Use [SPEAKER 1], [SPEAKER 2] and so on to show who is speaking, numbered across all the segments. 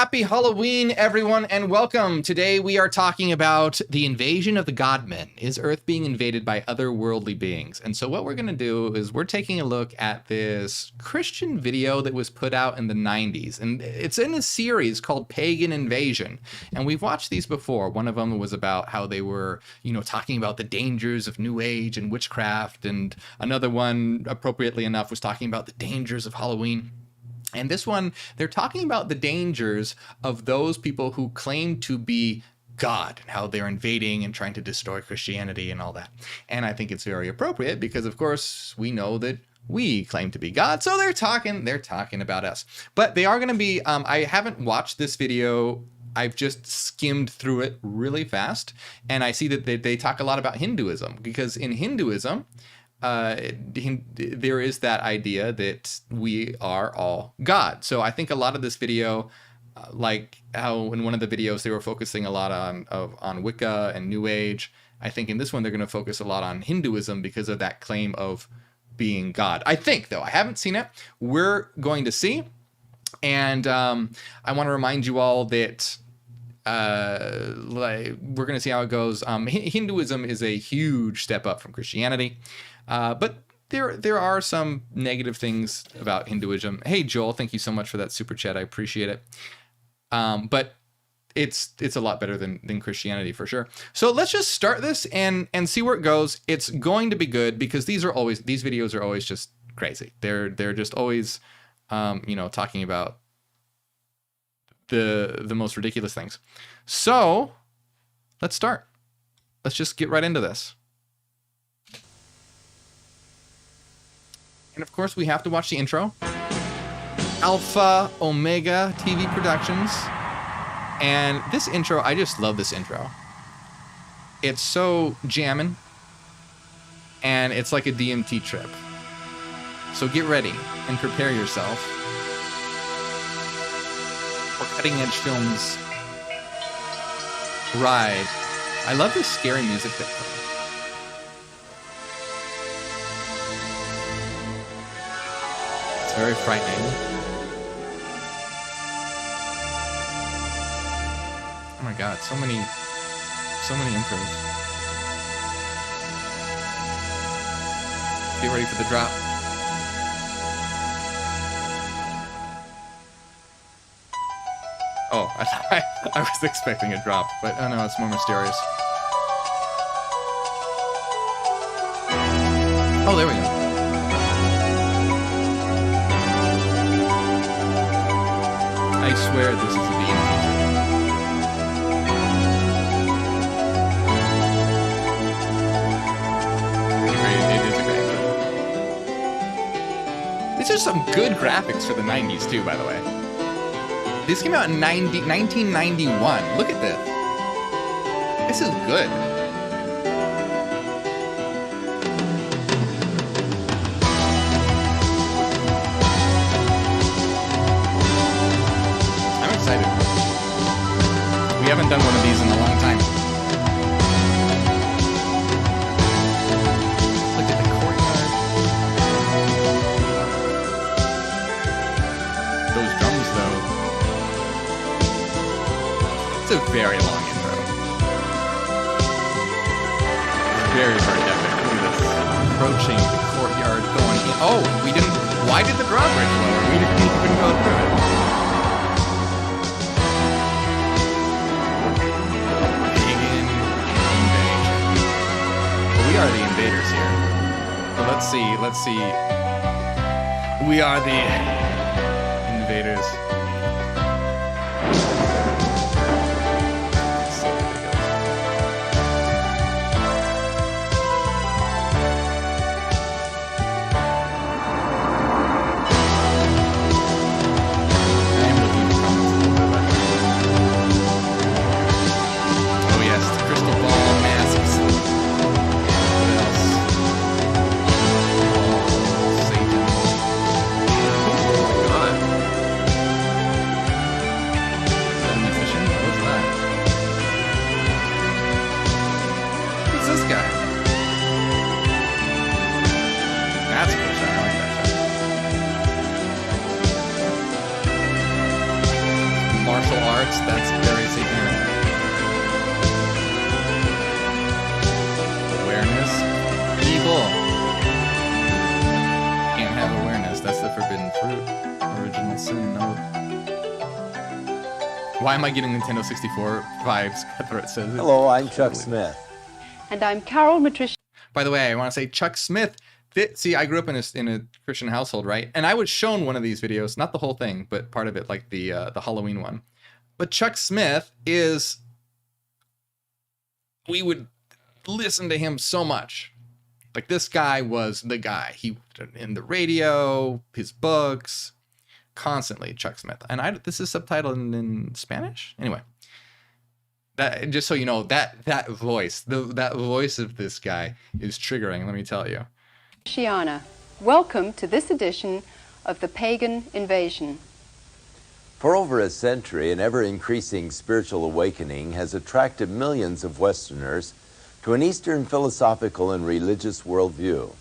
[SPEAKER 1] Happy Halloween, everyone, and welcome. Today we are talking about the invasion of the Godmen. Is Earth being invaded by otherworldly beings? And so what we're going to do is we're taking a look at this Christian video that was put out in the 90s. And it's in a series called Pagan Invasion. And we've watched these before. One of them was about how they were, talking about the dangers of New Age and witchcraft. And another one, appropriately enough, was talking about the dangers of Halloween. And this one, they're talking about the dangers of those people who claim to be God and how they're invading and trying to destroy Christianity and all that. And I think it's very appropriate because, of course, we know that we claim to be God. So they're talking about us. But they are going to be, I haven't watched this video. I've just skimmed through it really fast. And I see that they talk a lot about Hinduism, because in Hinduism, there is that idea that we are all God. So I think a lot of this video, like how in one of the videos they were focusing a lot on Wicca and New Age, I think in this one they're going to focus a lot on Hinduism because of that claim of being God. I think, though, I haven't seen it. We're going to see. And I want to remind you all that we're going to see how it goes. Hinduism is a huge step up from Christianity. But there are some negative things about Hinduism. Hey, Joel, thank you so much for that super chat. I appreciate it. But it's a lot better than Christianity for sure. So let's just start this and see where it goes. It's going to be good because these videos are always just crazy. They're just always, talking about the most ridiculous things. So let's start. Let's just get right into this. And of course, we have to watch the intro. Alpha Omega TV Productions. And this intro, I just love this intro. It's so jammin'. And it's like a DMT trip. So get ready and prepare yourself for Cutting Edge Films ride. I love this scary music that plays. Very frightening. Oh my god, so many intros. Get ready for the drop. Oh, I was expecting a drop, but oh no, it's more mysterious. Oh, there we go. I swear this is a DMT trip. It is a great trip. These are some good graphics for the 90s too, by the way. This came out in 1991. Look at this. This is good. We haven't done one of these in a long time. Look at the courtyard. Those drums, though. It's a very long intro. It's very, very epic. Look at this. Approaching the courtyard, going in. Oh, we didn't. Why did the drawbridge lower? We didn't even go through it. We are the invaders here. So let's see. We are the invaders. Let's see where it goes. I am looking at the comments a little bit better. Oh yes, the crystal ball masks. arts, that's very satanic. Awareness, evil. Can't have awareness. That's the forbidden fruit. Original sin, no. Why am I getting Nintendo 64 vibes? Cutthroat says it.
[SPEAKER 2] Hello, I'm Chuck Smith.
[SPEAKER 3] And I'm Carol Matricia.
[SPEAKER 1] By the way, I want to say Chuck Smith. See, I grew up in a Christian household, right? And I was shown one of these videos, not the whole thing, but part of it, like the Halloween one. But Chuck Smith we would listen to him so much. Like, this guy was the guy. He in the radio, his books, constantly Chuck Smith. And this is subtitled in Spanish. Anyway, that, just so you know, that voice of this guy is triggering. Let me tell you.
[SPEAKER 3] Shiana, welcome to this edition of The Pagan Invasion.
[SPEAKER 2] For over a century, an ever-increasing spiritual awakening has attracted millions of Westerners to an Eastern philosophical and religious worldview.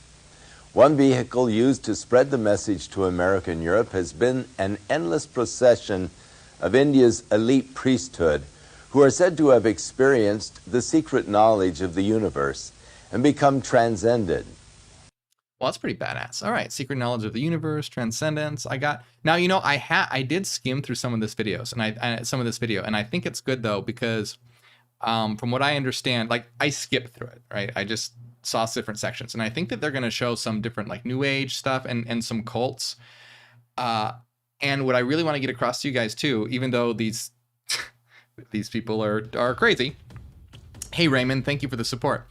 [SPEAKER 2] One vehicle used to spread the message to America and Europe has been an endless procession of India's elite priesthood, who are said to have experienced the secret knowledge of the universe and become transcended.
[SPEAKER 1] Well, that's pretty badass. All right, secret knowledge of the universe, transcendence. Now, you know, I did skim through some of this videos, and I think it's good though, because from what I understand, like, I skipped through it, right? I just saw different sections, and I think that they're going to show some different, like, New Age stuff and some cults. And what I really want to get across to you guys too, even though these people are crazy. Hey Raymond, thank you for the support.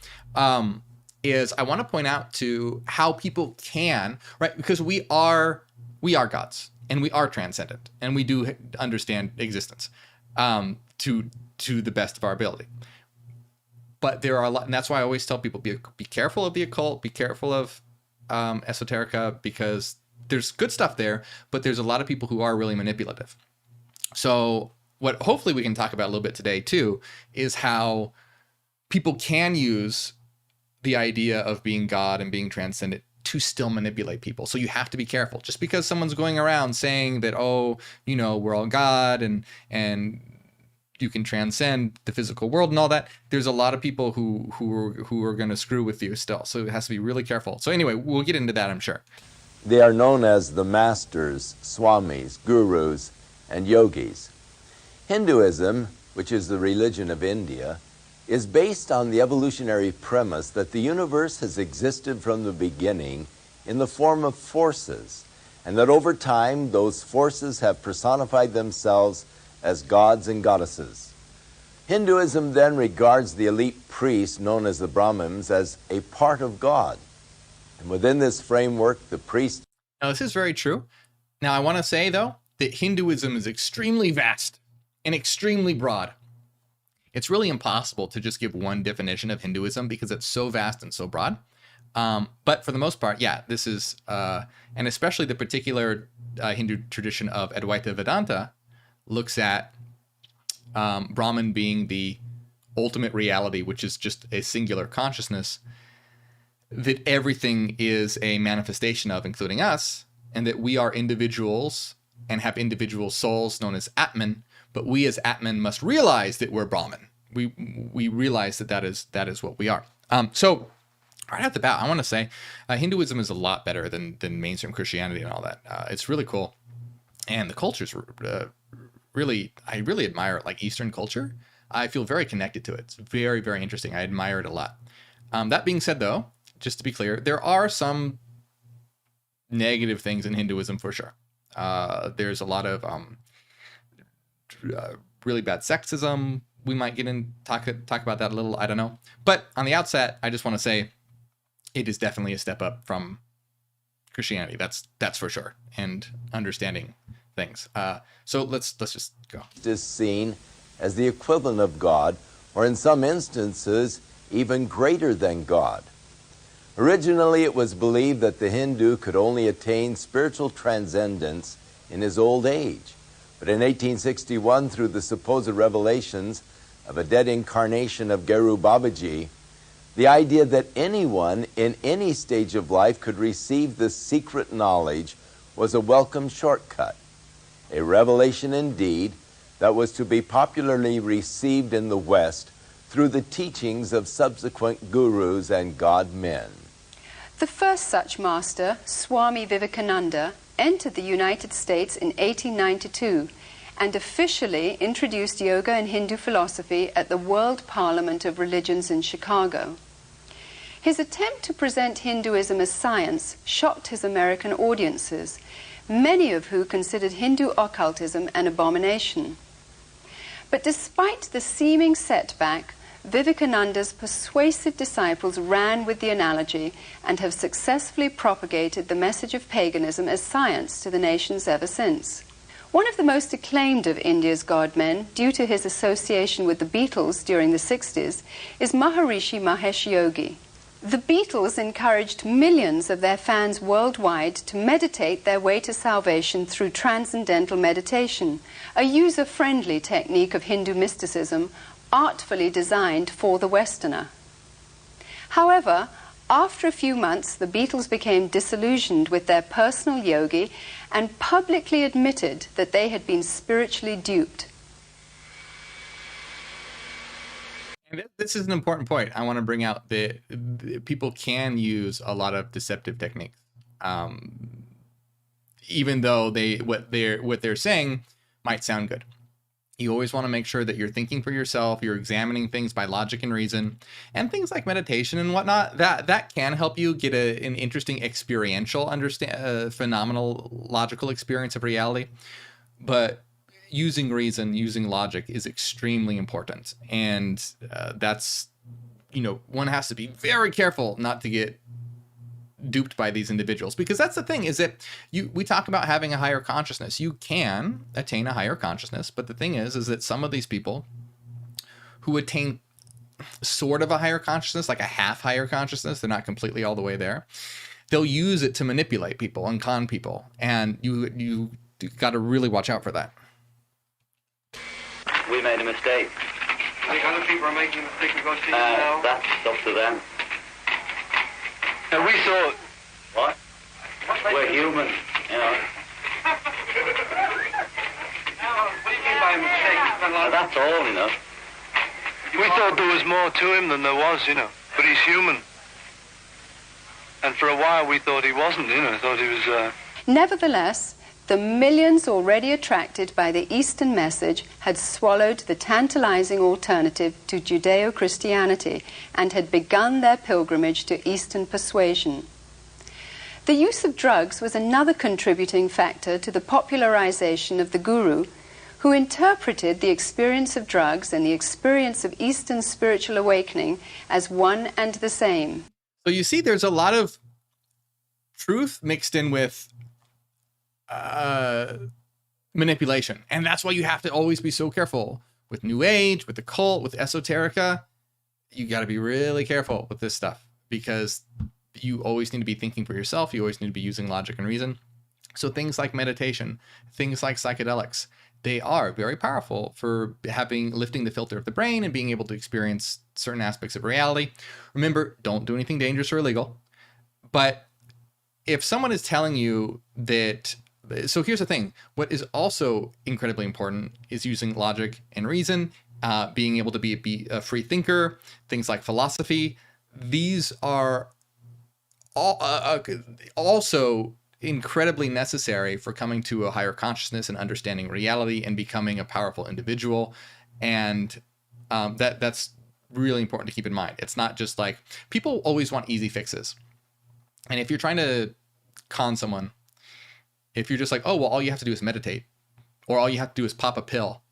[SPEAKER 1] Is I want to point out to how people can, right? Because we are gods, and we are transcendent, and we do understand existence to the best of our ability. But there are a lot, and that's why I always tell people, be careful of the occult, be careful of esoterica, because there's good stuff there, but there's a lot of people who are really manipulative. So what hopefully we can talk about a little bit today too is how people can use the idea of being God and being transcendent to still manipulate people. So you have to be careful. Just because someone's going around saying that, oh, you know, we're all God and you can transcend the physical world and all that, there's a lot of people who are going to screw with you still. So it has to be really careful. So anyway, we'll get into that, I'm sure.
[SPEAKER 2] They are known as the masters, swamis, gurus, and yogis. Hinduism, which is the religion of India, is based on the evolutionary premise that the universe has existed from the beginning in the form of forces, and that over time those forces have personified themselves as gods and goddesses. Hinduism then regards the elite priests, known as the Brahmins, as a part of God. And within this framework, the priest...
[SPEAKER 1] Now, this is very true. Now, I want to say, though, that Hinduism is extremely vast and extremely broad. It's really impossible to just give one definition of Hinduism because it's so vast and so broad. But for the most part, yeah, this is, and especially the particular Hindu tradition of Advaita Vedanta looks at Brahman being the ultimate reality, which is just a singular consciousness that everything is a manifestation of, including us, and that we are individuals and have individual souls known as Atman. But we as Atman must realize that we're Brahman. We realize that is what we are. So right at the bat, I want to say Hinduism is a lot better than mainstream Christianity and all that. It's really cool, and the culture's really, I really admire, like, Eastern culture. I feel very connected to it. It's very, very interesting. I admire it a lot. That being said, though, just to be clear, there are some negative things in Hinduism for sure. There's a lot of really bad sexism. We might get in talk about that a little. I don't know. But on the outset, I just want to say it is definitely a step up from Christianity. That's for sure. And understanding things. So let's just go.
[SPEAKER 2] Is seen as the equivalent of God, or in some instances, even greater than God. Originally, it was believed that the Hindu could only attain spiritual transcendence in his old age. But in 1861, through the supposed revelations of a dead incarnation of Guru Babaji, the idea that anyone in any stage of life could receive this secret knowledge was a welcome shortcut. A revelation indeed, that was to be popularly received in the West through the teachings of subsequent gurus and God-men.
[SPEAKER 3] The first such master, Swami Vivekananda, entered the United States in 1892 and officially introduced yoga and Hindu philosophy at the World Parliament of Religions in Chicago. His attempt to present Hinduism as science shocked his American audiences, many of who considered Hindu occultism an abomination. But despite the seeming setback, Vivekananda's persuasive disciples ran with the analogy and have successfully propagated the message of paganism as science to the nations ever since. One of the most acclaimed of India's God-men, due to his association with the Beatles during the 60s, is Maharishi Mahesh Yogi. The Beatles encouraged millions of their fans worldwide to meditate their way to salvation through transcendental meditation, a user-friendly technique of Hindu mysticism artfully designed for the Westerner. However, after a few months, the Beatles became disillusioned with their personal yogi and publicly admitted that they had been spiritually duped.
[SPEAKER 1] And this is an important point. I want to bring out that people can use a lot of deceptive techniques, even though what they're saying might sound good. You always want to make sure that you're thinking for yourself, you're examining things by logic and reason, and things like meditation and whatnot, that can help you get an interesting experiential, phenomenal, logical experience of reality. But using reason, using logic is extremely important. And that's, one has to be very careful not to get duped by these individuals, because that's the thing, is that we talk about having a higher consciousness. You can attain a higher consciousness, but the thing is that some of these people who attain sort of a higher consciousness, like a half higher consciousness, they're not completely all the way there, they'll use it to manipulate people and con people, and you got to really watch out for that.
[SPEAKER 4] We made a mistake.
[SPEAKER 5] I think other people are making a mistake to go see you now.
[SPEAKER 4] That's up to them.
[SPEAKER 5] And we thought...
[SPEAKER 4] What? We're human,
[SPEAKER 5] What do you mean by a mistake?
[SPEAKER 4] That's all,
[SPEAKER 5] We thought there was more to him than there was, But he's human. And for a while we thought he wasn't, Thought he was...
[SPEAKER 3] Nevertheless, the millions already attracted by the Eastern message had swallowed the tantalizing alternative to Judeo-Christianity and had begun their pilgrimage to Eastern persuasion. The use of drugs was another contributing factor to the popularization of the guru, who interpreted the experience of drugs and the experience of Eastern spiritual awakening as one and the same.
[SPEAKER 1] So you see, there's a lot of truth mixed in with manipulation, and that's why you have to always be so careful with New Age, with the cult, with esoterica. You got to be really careful with this stuff, because you always need to be thinking for yourself. You always need to be using logic and reason. So things like meditation, things like psychedelics, they are very powerful for lifting the filter of the brain and being able to experience certain aspects of reality. Remember, don't do anything dangerous or illegal. But if someone is telling you that, so here's the thing, what is also incredibly important is using logic and reason, being able to be a free thinker, things like philosophy. These are all, also incredibly necessary for coming to a higher consciousness and understanding reality and becoming a powerful individual. And that's really important to keep in mind. It's not just like, people always want easy fixes. And if you're trying to con someone, if you're just like, oh, well, all you have to do is meditate, or all you have to do is pop a pill,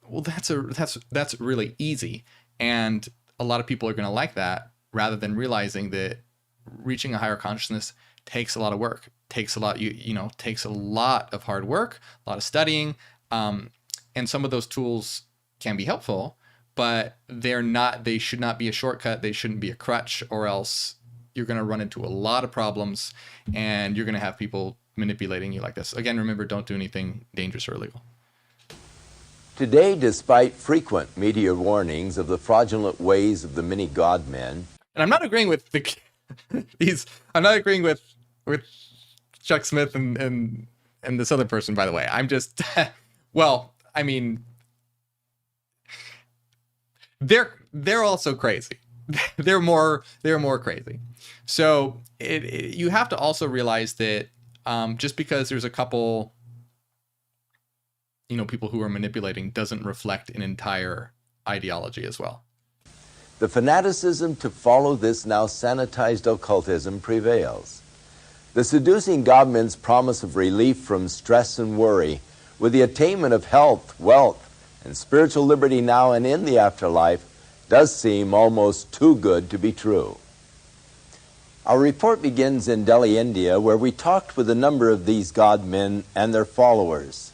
[SPEAKER 1] well, that's really easy. And a lot of people are going to like that, rather than realizing that reaching a higher consciousness takes a lot of work, takes a lot of hard work, a lot of studying. And some of those tools can be helpful, but they should not be a shortcut. They shouldn't be a crutch, or else you're going to run into a lot of problems and you're going to have people manipulating you like this. Again, remember, don't do anything dangerous or illegal.
[SPEAKER 2] Today, despite frequent media warnings of the fraudulent ways of the many God-men,
[SPEAKER 1] and I'm not agreeing with I'm not agreeing with Chuck Smith and this other person, by the way. I'm just, well, I mean, they're also crazy. they're more crazy. So you have to also realize that just because there's a couple, people who are manipulating doesn't reflect an entire ideology as well.
[SPEAKER 2] The fanaticism to follow this now sanitized occultism prevails. The seducing Godmen's promise of relief from stress and worry, with the attainment of health, wealth, and spiritual liberty now and in the afterlife, does seem almost too good to be true. Our report begins in Delhi, India, where we talked with a number of these Godmen and their followers.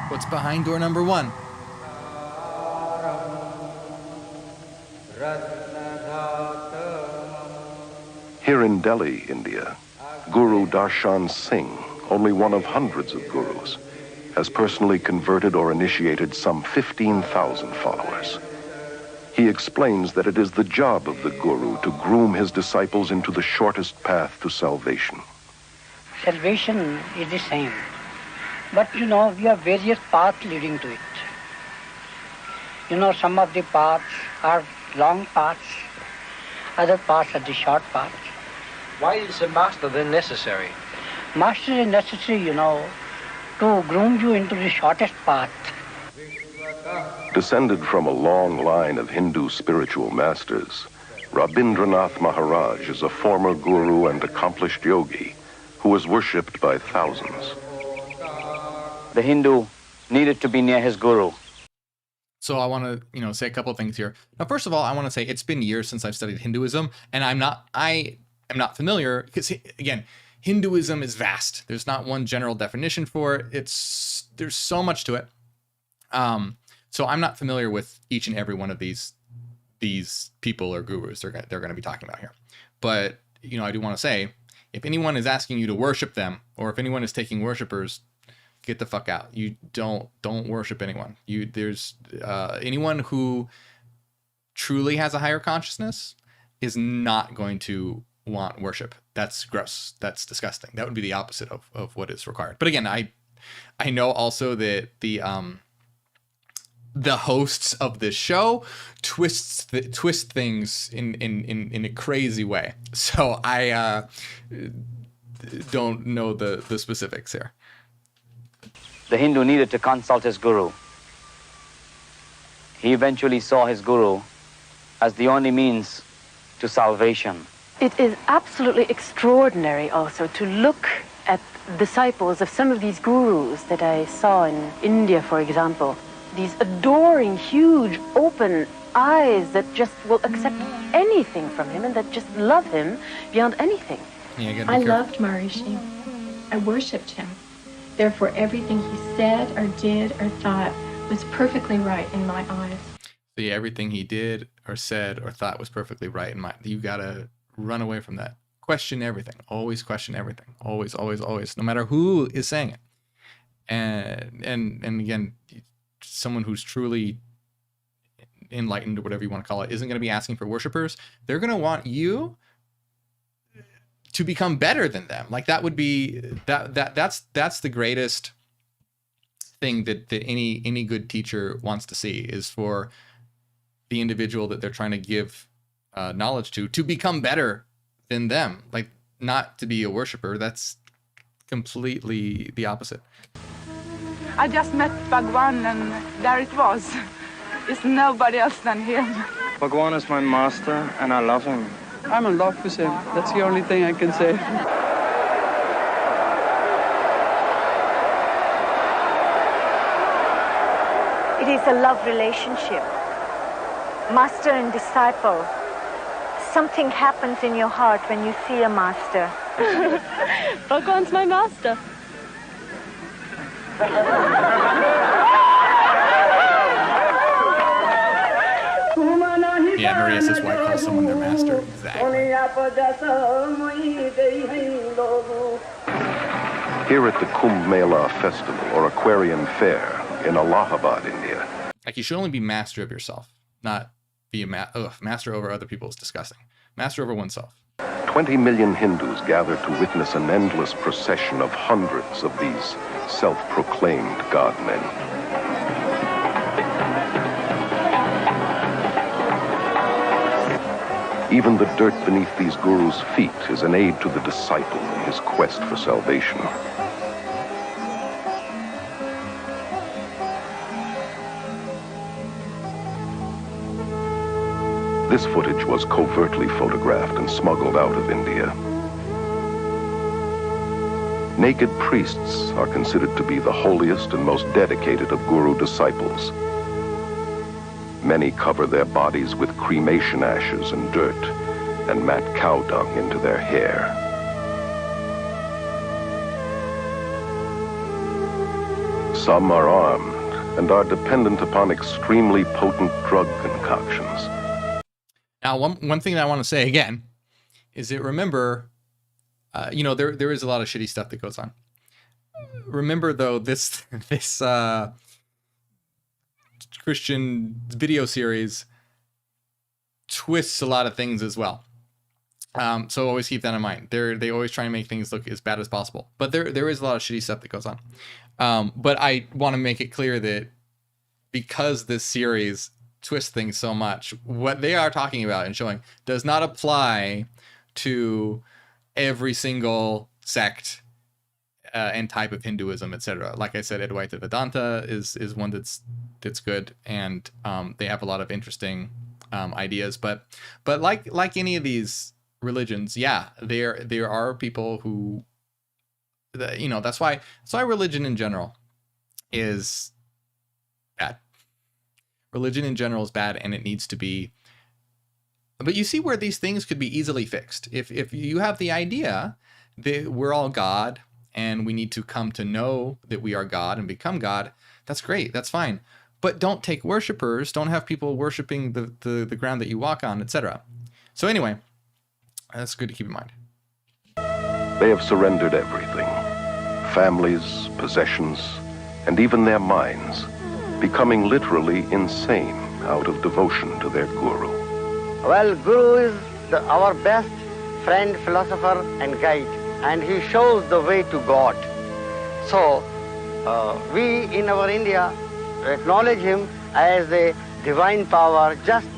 [SPEAKER 1] What's behind door number 1?
[SPEAKER 6] Here in Delhi, India, Guru Darshan Singh, only one of hundreds of gurus, has personally converted or initiated some 15,000 followers. He explains that it is the job of the guru to groom his disciples into the shortest path to salvation.
[SPEAKER 7] Salvation is the same. But we have various paths leading to it. Some of the paths are long paths, other paths are the short paths.
[SPEAKER 8] Why is a master then necessary?
[SPEAKER 7] Master is necessary, to groom you into the shortest path.
[SPEAKER 6] Descended from a long line of Hindu spiritual masters, Rabindranath Maharaj is a former guru and accomplished yogi who was worshipped by thousands.
[SPEAKER 9] The Hindu needed to be near his guru.
[SPEAKER 1] So I want to, say a couple of things here. Now, first of all, I want to say it's been years since I've studied Hinduism, and I am not familiar because, again, Hinduism is vast. There's not one general definition for it. There's so much to it. So I'm not familiar with each and every one of these people or gurus they're going to be talking about here. But, I do want to say, if anyone is asking you to worship them, or if anyone is taking worshipers, get the fuck out. You don't worship anyone. There's anyone who truly has a higher consciousness is not going to want worship. That's gross. That's disgusting. That would be the opposite of what is required. But again, I know also that the hosts of this show twist things in a crazy way. So I don't know the specifics here.
[SPEAKER 9] The Hindu needed to consult his guru. He eventually saw his guru as the only means to salvation.
[SPEAKER 10] It is absolutely extraordinary also to look at disciples of some of these gurus that I saw in India, for example. These adoring, huge, open eyes that just will accept anything from him and that just love him beyond anything.
[SPEAKER 1] Yeah,
[SPEAKER 11] I loved Maharishi. I worshipped him. Therefore, everything he said or did or thought was perfectly right in my eyes.
[SPEAKER 1] See, everything he did or said or thought was perfectly right in my. You gotta run away from that. Question everything. Always question everything. Always, always, always. No matter who is saying it. And again, someone who's truly enlightened or whatever you want to call it isn't going to be asking for worshipers. They're going to want you to become better than them. Like that would be that's the greatest thing that any good teacher wants to see, is for the individual that they're trying to give knowledge to become better than them. Like, not to be a worshiper. That's completely the opposite.
[SPEAKER 12] I just met Bhagwan and there it was. It's nobody else than him.
[SPEAKER 8] Bhagwan is my master and I love him.
[SPEAKER 12] I'm in love with him. That's the only thing I can say.
[SPEAKER 13] It is a love relationship. Master and disciple. Something happens in your heart when you see a master.
[SPEAKER 10] Bhagwan's my master.
[SPEAKER 1] Yeah, Maria says, why call someone their master? Exactly.
[SPEAKER 6] Here at the Kumbh Mela Festival or Aquarian Fair in Allahabad, India.
[SPEAKER 1] Like, you should only be master of yourself, not be a master over other people. Is disgusting. Master over oneself.
[SPEAKER 6] 20 million Hindus gather to witness an endless procession of hundreds of these self-proclaimed godmen. Even the dirt beneath these gurus' feet is an aid to the disciple in his quest for salvation. This footage was covertly photographed and smuggled out of India. Naked priests are considered to be the holiest and most dedicated of guru disciples. Many cover their bodies with cremation ashes and dirt and mat cow dung into their hair. Some are armed and are dependent upon extremely potent drug concoctions.
[SPEAKER 1] Now, one thing that I want to say again is that remember, there is a lot of shitty stuff that goes on. Remember, though, this Christian video series twists a lot of things as well. So always keep that in mind. They always try and make things look as bad as possible. But there is a lot of shitty stuff that goes on. But I want to make it clear that because this series twist things so much, what they are talking about and showing does not apply to every single sect and type of Hinduism, etc. Like I said, Advaita Vedanta is one that's good, and they have a lot of interesting ideas. But like any of these religions, yeah, there are people who, that's why religion in general is bad. Religion in general is bad, and it needs to be. But you see where these things could be easily fixed. If you have the idea that we're all God and we need to come to know that we are God and become God, that's great. That's fine. But don't take worshipers. Don't have people worshiping the ground that you walk on, etc. So anyway, that's good to keep in mind.
[SPEAKER 6] They have surrendered everything. Families, possessions, and even their minds, becoming literally insane out of devotion to their guru.
[SPEAKER 14] Well, Guru is our best friend, philosopher, and guide, and he shows the way to God. So, we in our India acknowledge him as a divine power, just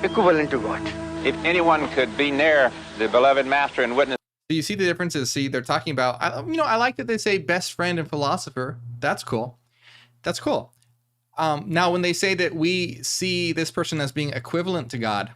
[SPEAKER 14] equivalent to God.
[SPEAKER 15] If anyone could be near the beloved master and witness.
[SPEAKER 1] So you see the differences. See, they're talking about, I like that they say best friend and philosopher. That's cool. That's cool. Now, when they say that we see this person as being equivalent to God,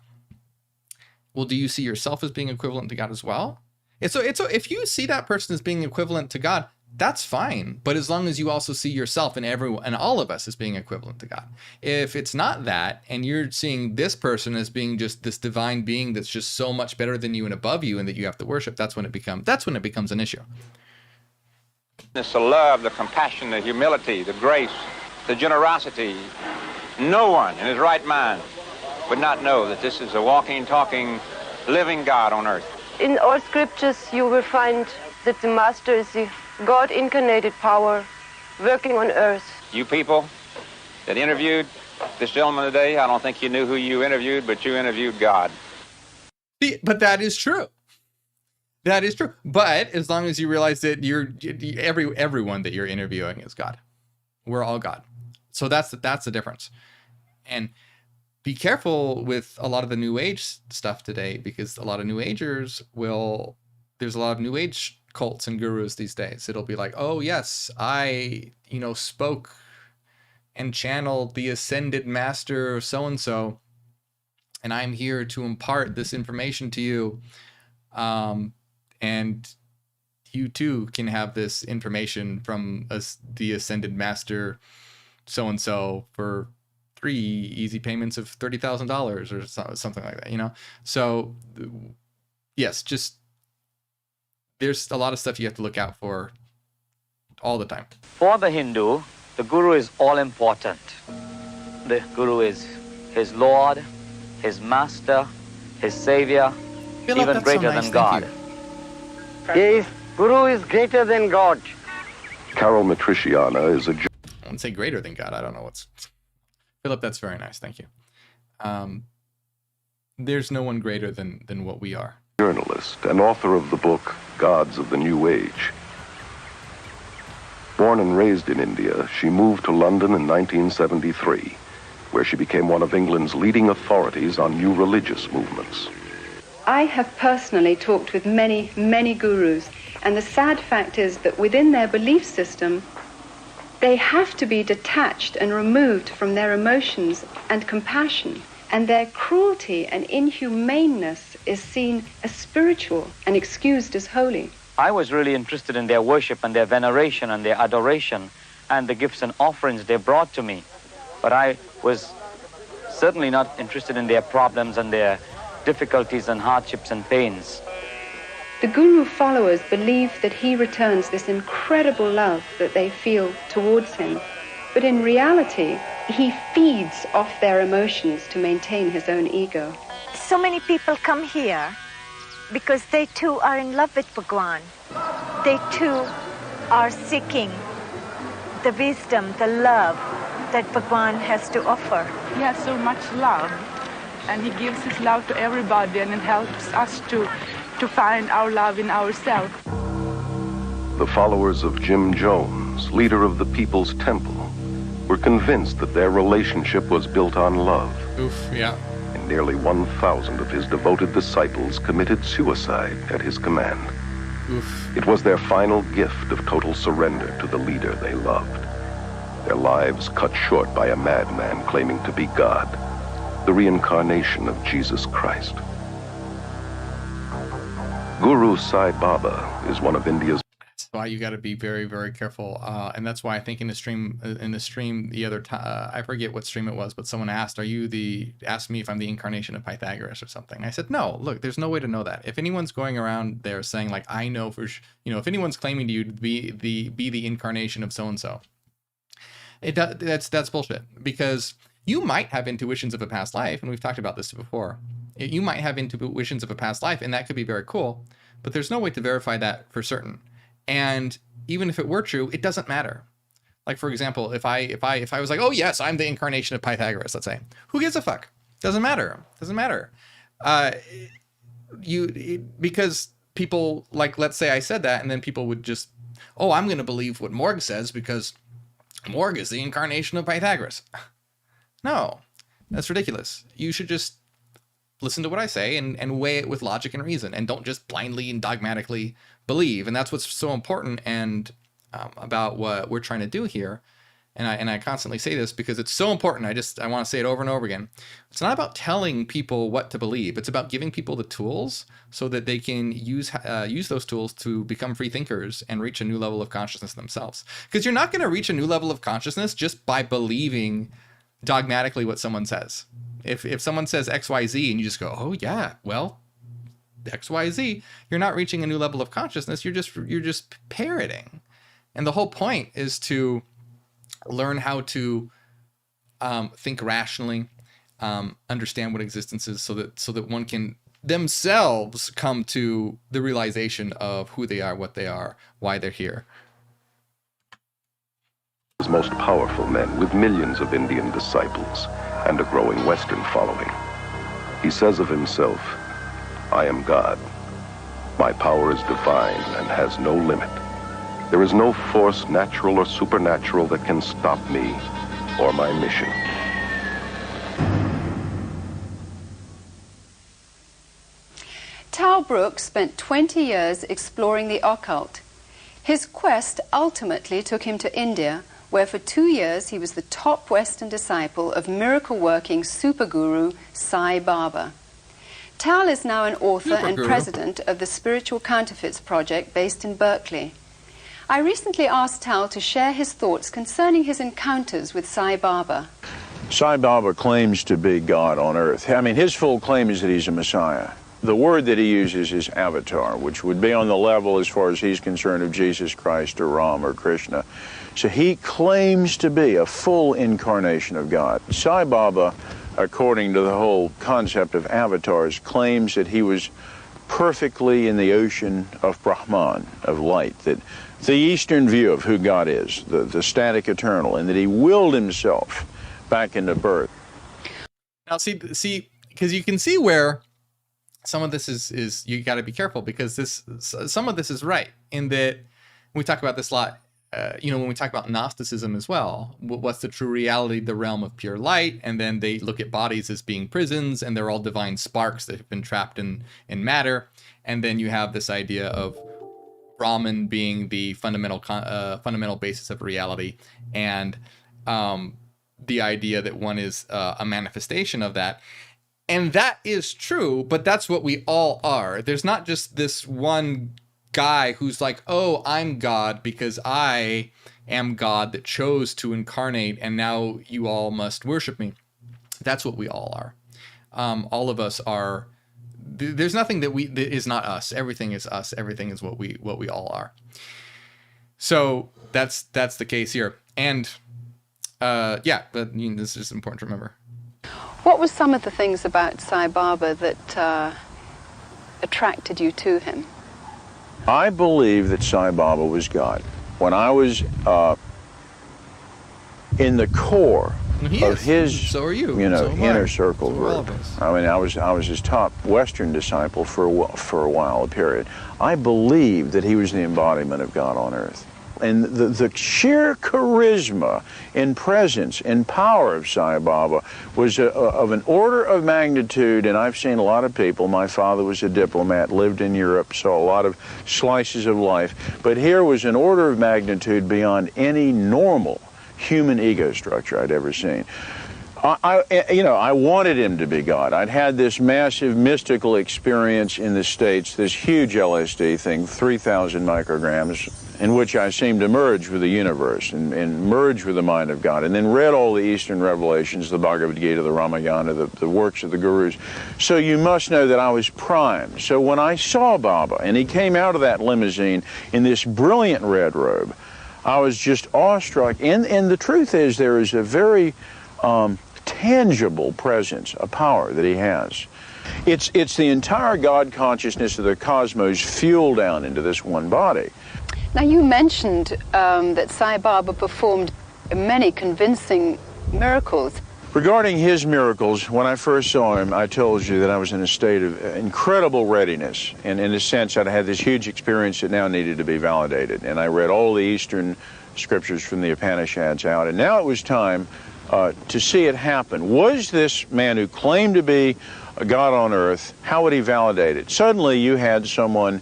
[SPEAKER 1] well, do you see yourself as being equivalent to God as well? So if you see that person as being equivalent to God, that's fine. But as long as you also see yourself and everyone and all of us as being equivalent to God. If it's not that, and you're seeing this person as being just this divine being that's just so much better than you and above you, and that you have to worship, that's when it becomes an issue.
[SPEAKER 15] The love, the compassion, the humility, the grace, the generosity. No one in his right mind would not know that this is a walking, talking, living God on earth.
[SPEAKER 10] In all scriptures, you will find that the Master is the God-incarnated power working on earth.
[SPEAKER 15] You people that interviewed this gentleman today, I don't think you knew who you interviewed, but you interviewed God.
[SPEAKER 1] But that is true. That is true. But as long as you realize that everyone that you're interviewing is God. We're all God. So that's the difference. And be careful with a lot of the New Age stuff today, because a lot of New Agers there's a lot of New Age cults and gurus these days. It'll be like, oh yes, I, spoke and channeled the ascended master so-and-so, and I'm here to impart this information to you. And you too can have this information from the ascended master so-and-so for 3 easy payments of $30,000 or something like that, So yes, just there's a lot of stuff you have to look out for all the time.
[SPEAKER 9] For the Hindu, the guru is all important. The guru is his Lord, his master, his savior, even greater than God.
[SPEAKER 14] Yes, Guru is greater than God.
[SPEAKER 6] Carol Matriciana is a...
[SPEAKER 1] I wouldn't say greater than God. I don't know what's... Philip, that's very nice. Thank you. There's no one greater than what we are.
[SPEAKER 6] journalist and author of the book Gods of the New Age. Born and raised in India, she moved to London in 1973, where she became one of England's leading authorities on new religious movements.
[SPEAKER 3] I have personally talked with many, many gurus, and the sad fact is that within their belief system, they have to be detached and removed from their emotions and compassion, and their cruelty and inhumaneness is seen as spiritual and excused as holy.
[SPEAKER 9] I was really interested in their worship and their veneration and their adoration and the gifts and offerings they brought to me. But I was certainly not interested in their problems and their difficulties and hardships and pains.
[SPEAKER 3] The guru followers believe that he returns this incredible love that they feel towards him. But in reality, he feeds off their emotions to maintain his own ego.
[SPEAKER 13] So many people come here because they too are in love with Bhagwan. They too are seeking the wisdom, the love that Bhagwan has to offer.
[SPEAKER 12] He has so much love, and he gives his love to everybody, and it helps us to find our love in ourselves.
[SPEAKER 6] The followers of Jim Jones, leader of the People's Temple, were convinced that their relationship was built on love.
[SPEAKER 1] Oof, yeah.
[SPEAKER 6] And nearly 1,000 of his devoted disciples committed suicide at his command.
[SPEAKER 1] Oof.
[SPEAKER 6] It was their final gift of total surrender to the leader they loved. Their lives cut short by a madman claiming to be God, the reincarnation of Jesus Christ. Guru Sai Baba is one of India's.
[SPEAKER 1] That's why you got to be very, very careful, and that's why I think in the stream the other time, I forget what stream it was, but someone asked me if I'm the incarnation of Pythagoras or something. I said no. Look, there's no way to know that. If anyone's going around there saying like I know for if anyone's claiming to you to be the incarnation of so and so, that's bullshit, because you might have intuitions of a past life, and we've talked about this before. You might have intuitions of a past life, and that could be very cool, but there's no way to verify that for certain. And even if it were true, it doesn't matter. Like, for example, if I was like, oh yes, I'm the incarnation of Pythagoras, let's say, who gives a fuck? Doesn't matter. Because people, like, let's say I said that, and then people would just, oh, I'm going to believe what Morgue says because Morgue is the incarnation of Pythagoras. No, that's ridiculous. You should just listen to what I say and weigh it with logic and reason, and don't just blindly and dogmatically believe. And that's what's so important and about what we're trying to do here. And I constantly say this because it's so important. I want to say it over and over again. It's not about telling people what to believe. It's about giving people the tools so that they can use those tools to become free thinkers and reach a new level of consciousness themselves. Because you're not going to reach a new level of consciousness just by believing dogmatically what someone says. If someone says XYZ and you just go, oh yeah, well, XYZ, you're not reaching a new level of consciousness. You're just parroting. And the whole point is to learn how to think rationally, understand what existence is, so that one can themselves come to the realization of who they are, what they are, why they're here.
[SPEAKER 6] His most powerful men with millions of Indian disciples and a growing Western following. He says of himself, I am God. My power is divine and has no limit. There is no force, natural or supernatural, that can stop me or my mission.
[SPEAKER 3] Tal Brooks spent 20 years exploring the occult. His quest ultimately took him to India, where for 2 years he was the top Western disciple of miracle-working super guru Sai Baba. Tal is now an author and president of the Spiritual Counterfeits Project based in Berkeley. I recently asked Tal to share his thoughts concerning his encounters with Sai Baba.
[SPEAKER 16] Sai Baba claims to be God on earth. I mean, his full claim is that he's a Messiah. The word that he uses is avatar, which would be on the level, as far as he's concerned, of Jesus Christ or Ram or Krishna. So he claims to be a full incarnation of God. Sai Baba, according to the whole concept of avatars, claims that he was perfectly in the ocean of Brahman, of light, that the Eastern view of who God is, the static eternal, and that he willed himself back into birth.
[SPEAKER 1] Now see, because you can see where some of this is you got to be careful, because some of this is right in that we talk about this a lot. When we talk about Gnosticism as well, what's the true reality? The realm of pure light, and then they look at bodies as being prisons, and they're all divine sparks that have been trapped in matter. And then you have this idea of Brahman being the fundamental basis of reality, and the idea that one is a manifestation of that. And that is true, but that's what we all are. There's not just this one guy who's like, oh, I'm God because I am God that chose to incarnate, and now you all must worship me. That's what we all are. All of us are. There's nothing that is not us. Everything is us. Everything is what we all are. So that's the case here. And but this is important to remember.
[SPEAKER 3] What were some of the things about Sai Baba that attracted you to him?
[SPEAKER 16] I believe that Sai Baba was God. When I was in the core of his,
[SPEAKER 1] so are you.
[SPEAKER 16] Inner circle group. I mean, I was his top Western disciple for a while, a period. I believed that he was the embodiment of God on earth. And the sheer charisma and presence and power of Sai Baba was of an order of magnitude, and I've seen a lot of people. My father was a diplomat, lived in Europe, saw a lot of slices of life, but here was an order of magnitude beyond any normal human ego structure I'd ever seen. I wanted him to be God. I'd had this massive mystical experience in the States, this huge LSD thing, 3,000 micrograms, in which I seemed to merge with the universe and merge with the mind of God, and then read all the Eastern revelations, the Bhagavad Gita, the Ramayana, the works of the gurus. So you must know that I was primed. So when I saw Baba, and he came out of that limousine in this brilliant red robe, I was just awestruck. And the truth is, there is a very tangible presence, a power that he has. It's the entire God consciousness of the cosmos fueled down into this one body.
[SPEAKER 3] Now, you mentioned that Sai Baba performed many convincing miracles.
[SPEAKER 16] Regarding his miracles, when I first saw him, I told you that I was in a state of incredible readiness. And in a sense, I'd had this huge experience that now needed to be validated. And I read all the Eastern scriptures from the Upanishads out. And now it was time to see it happen. Was this man who claimed to be a God on earth, how would he validate it? Suddenly you had someone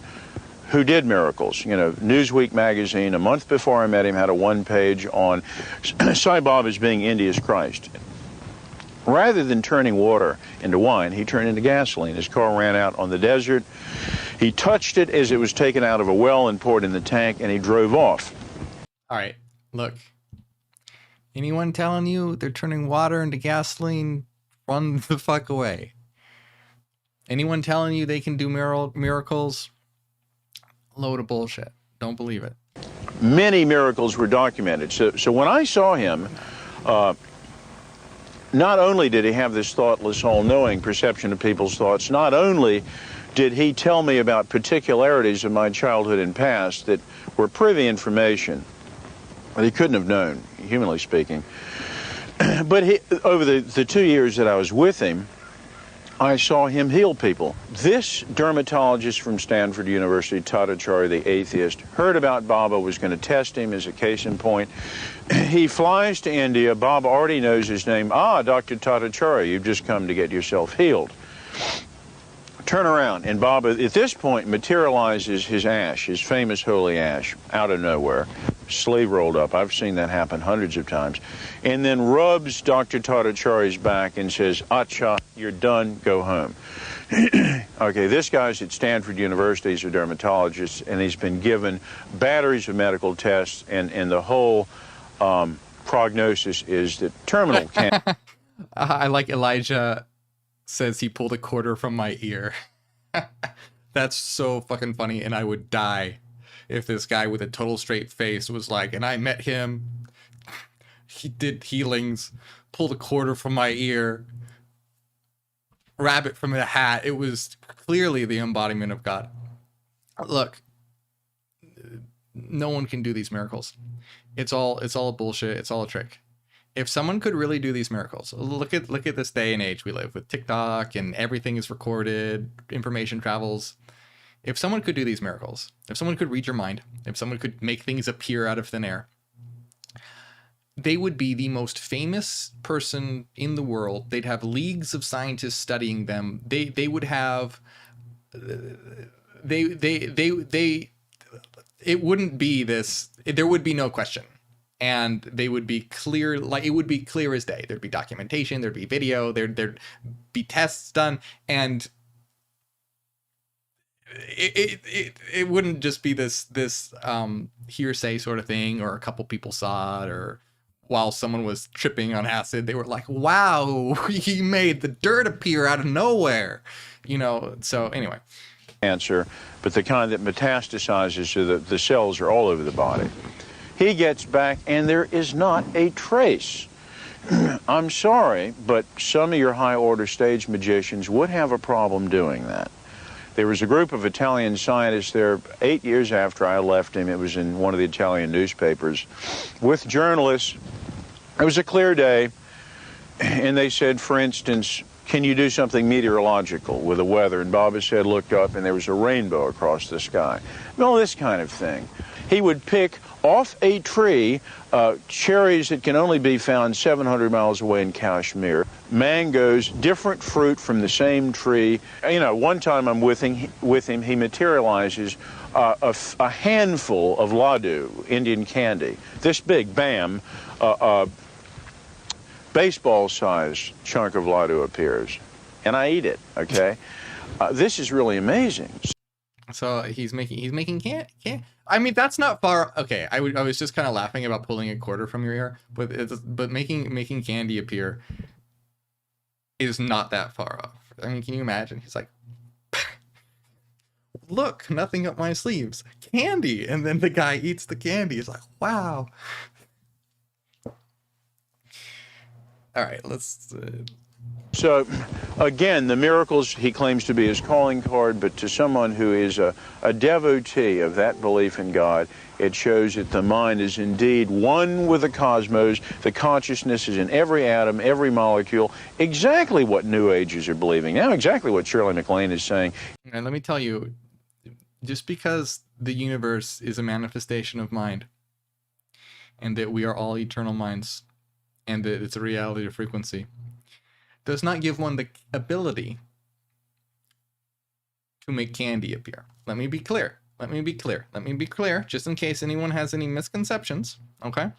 [SPEAKER 16] who did miracles. Newsweek magazine, a month before I met him, had a one-page on Sai Baba as being India's Christ. Rather than turning water into wine, he turned into gasoline. His car ran out on the desert. He touched it as it was taken out of a well and poured in the tank, and he drove off.
[SPEAKER 1] All right, look. Anyone telling you they're turning water into gasoline, run the fuck away. Anyone telling you they can do miracles, load of bullshit. Don't believe it.
[SPEAKER 16] Many miracles were documented. So when I saw him, not only did he have this thoughtless, all-knowing perception of people's thoughts, not only did he tell me about particularities of my childhood and past that were privy information that he couldn't have known, humanly speaking, but over the 2 years that I was with him, I saw him heal people. This dermatologist from Stanford University, Tatacharya, the atheist, heard about Baba, was going to test him as a case in point. He flies to India. Baba already knows his name. Ah, Dr. Tatacharya, you've just come to get yourself healed. Turn around, and Baba, at this point, materializes his ash, his famous holy ash, out of nowhere. Sleeve rolled up. I've seen that happen hundreds of times. And then rubs Dr. Tatacharya's back and says, Acha, you're done, go home. Okay, this guy's at Stanford University, he's a dermatologist, and he's been given batteries of medical tests, and the whole prognosis is that terminal cancer.
[SPEAKER 1] I like Elijah says he pulled a quarter from my ear. That's so fucking funny, and I would die if this guy with a total straight face was like, and I met him, he did healings, pulled a quarter from my ear, rabbit from a hat. It was clearly the embodiment of God. Look, no one can do these miracles. It's all bullshit. It's all a trick. if someone could really do these miracles, look at this day and age we live with TikTok and everything is recorded, information travels. If someone could do these miracles, if someone could read your mind, if someone could make things appear out of thin air, they would be the most famous person in the world. They'd have leagues of scientists studying them. They would have it wouldn't be this, there would be no question. And they would be clear, like it would be clear as day. There'd be documentation, there'd be video, there'd be tests done, and it wouldn't just be this hearsay sort of thing, or a couple people saw it, or while someone was tripping on acid, they were like, wow, he made the dirt appear out of nowhere, you know. So anyway,
[SPEAKER 16] cancer, but the kind that metastasizes so that the cells are all over the body. He gets back and there is not a trace. I'm sorry, but some of your high-order stage magicians would have a problem doing that. There was a group of Italian scientists there 8 years after I left him. It was in one of the Italian newspapers with journalists. It was a clear day, and they said, for instance, can you do something meteorological with the weather? And Baba said, looked up, and there was a rainbow across the sky. And all this kind of thing. He would pick off a tree cherries that can only be found 700 miles away in Kashmir, mangoes, different fruit from the same tree. You know, one time I'm with him, he materializes a handful of laddu, Indian candy, this big, bam, baseball-sized chunk of laddu appears, and I eat it, okay? This is really amazing.
[SPEAKER 1] So he's making candy. I mean, that's not far. Okay, I was just kind of laughing about pulling a quarter from your ear, but making candy appear is not that far off. I mean, can you imagine? He's like, look, nothing up my sleeves, candy, and then the guy eats the candy. He's like, wow. All right, let's.
[SPEAKER 16] So, again, the miracles he claims to be his calling card, but to someone who is a devotee of that belief in God, it shows that the mind is indeed one with the cosmos. The consciousness is in every atom, every molecule, exactly what New Agers are believing now, exactly what Shirley MacLaine is saying.
[SPEAKER 1] And let me tell you, just because the universe is a manifestation of mind, and that we are all eternal minds, and that it's a reality of frequency, does not give one the ability to make candy appear. Let me be clear. Let me be clear, just in case anyone has any misconceptions, okay?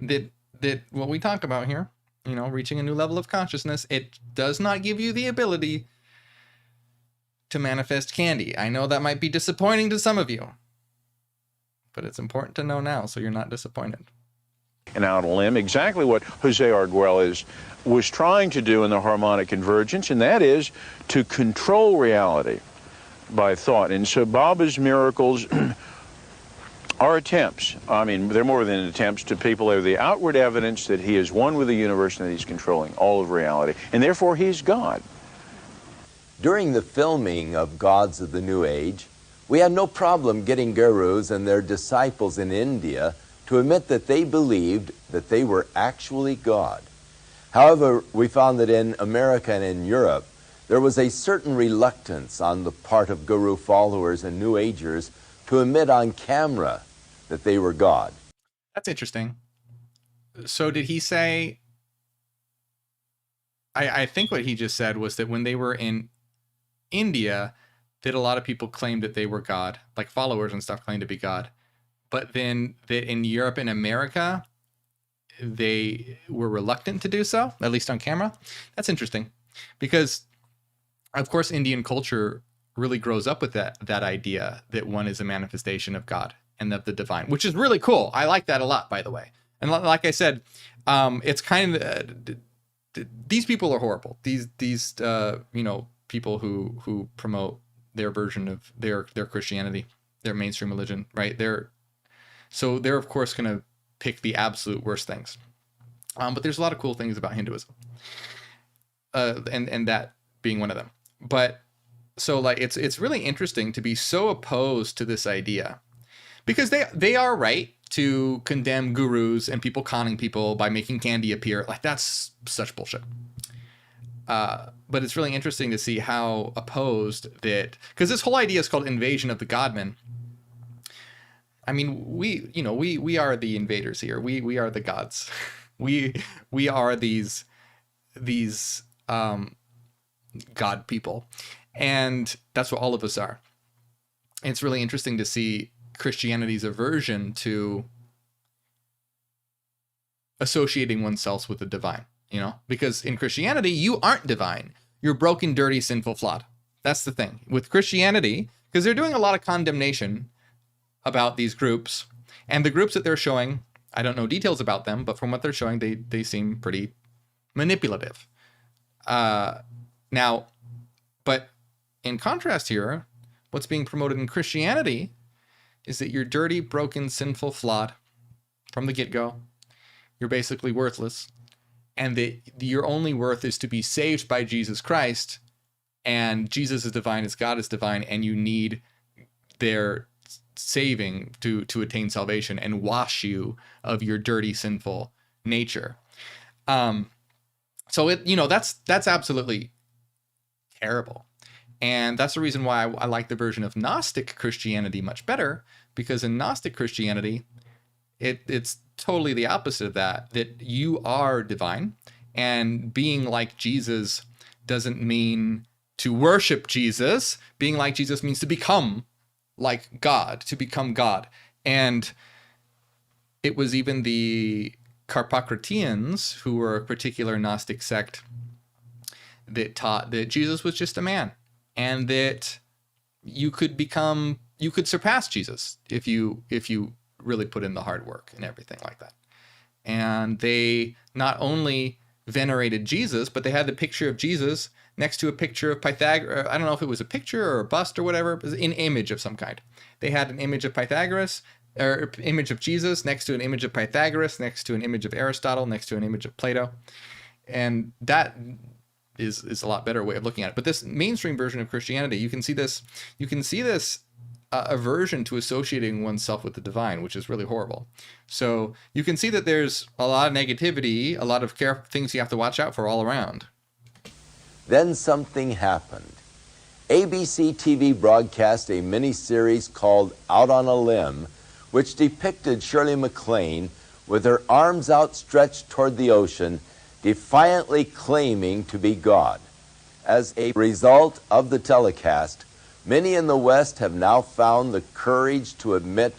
[SPEAKER 1] That what we talk about here, you know, reaching a new level of consciousness, it does not give you the ability to manifest candy. I know that might be disappointing to some of you, but it's important to know now so you're not disappointed.
[SPEAKER 16] And out on a limb, exactly what Jose Arguelles was trying to do in the harmonic convergence, and that is to control reality by thought. And so Baba's miracles are attempts. I mean, they're more than attempts to people. They're the outward evidence that he is one with the universe and that he's controlling all of reality, and therefore he's God.
[SPEAKER 2] During the filming of Gods of the New Age, we had no problem getting gurus and their disciples in India to admit that they believed that they were actually God. However, we found that in America and in Europe, there was a certain reluctance on the part of guru followers and New Agers to admit on camera that they were God.
[SPEAKER 1] That's interesting. So did he say, I think what he just said was that when they were in India, that a lot of people claimed that they were God, like followers and stuff claimed to be God. But then that in Europe and America, they were reluctant to do so, at least on camera. That's interesting because, of course, Indian culture really grows up with that idea that one is a manifestation of God and of the divine, which is really cool. I like that a lot, by the way. And like I said, it's kind of these people are horrible. These you know, people who promote their version of their Christianity, their mainstream religion, right? They're of course going to pick the absolute worst things. But there's a lot of cool things about Hinduism, and that being one of them. But so like it's really interesting to be so opposed to this idea, because they are right to condemn gurus and people conning people by making candy appear. Like, that's such bullshit. But it's really interesting to see how opposed that, because this whole idea is called invasion of the Godmen. I mean, we are the invaders here. We are the gods. we are these God people, and that's what all of us are. And it's really interesting to see Christianity's aversion to associating oneself with the divine, because in Christianity, you aren't divine. You're broken, dirty, sinful, flawed. That's the thing with Christianity, because they're doing a lot of condemnation about these groups, and the groups that they're showing, I don't know details about them, but from what they're showing, they seem pretty manipulative. Now, but in contrast here, what's being promoted in Christianity is that you're dirty, broken, sinful, flawed from the get-go. You're basically worthless, and that your only worth is to be saved by Jesus Christ, and Jesus is divine as God is divine, and you need their saving to attain salvation and wash you of your dirty, sinful nature. So that's absolutely terrible. And that's the reason why I like the version of Gnostic Christianity much better, because in Gnostic Christianity, it's totally the opposite of that you are divine, and being like Jesus doesn't mean to worship Jesus. Being like Jesus means to become like God, to become God. And it was even the Carpocratians, who were a particular Gnostic sect, that taught that Jesus was just a man, and that you could surpass Jesus if you really put in the hard work and everything like that. And they not only venerated Jesus, but they had the picture of Jesus next to a picture of Pythagoras. I don't know if it was a picture or a bust or whatever. It was an image of some kind. They had an image of Pythagoras, or image of Jesus next to an image of Pythagoras, next to an image of Aristotle, next to an image of Plato. And that is a lot better way of looking at it. But this mainstream version of Christianity, you can see this aversion to associating oneself with the divine, which is really horrible. So you can see that there's a lot of negativity, a lot of things you have to watch out for all around.
[SPEAKER 2] Then something happened. ABC TV broadcast a mini-series called Out on a Limb, which depicted Shirley MacLaine with her arms outstretched toward the ocean, defiantly claiming to be God. As a result of the telecast, many in the West have now found the courage to admit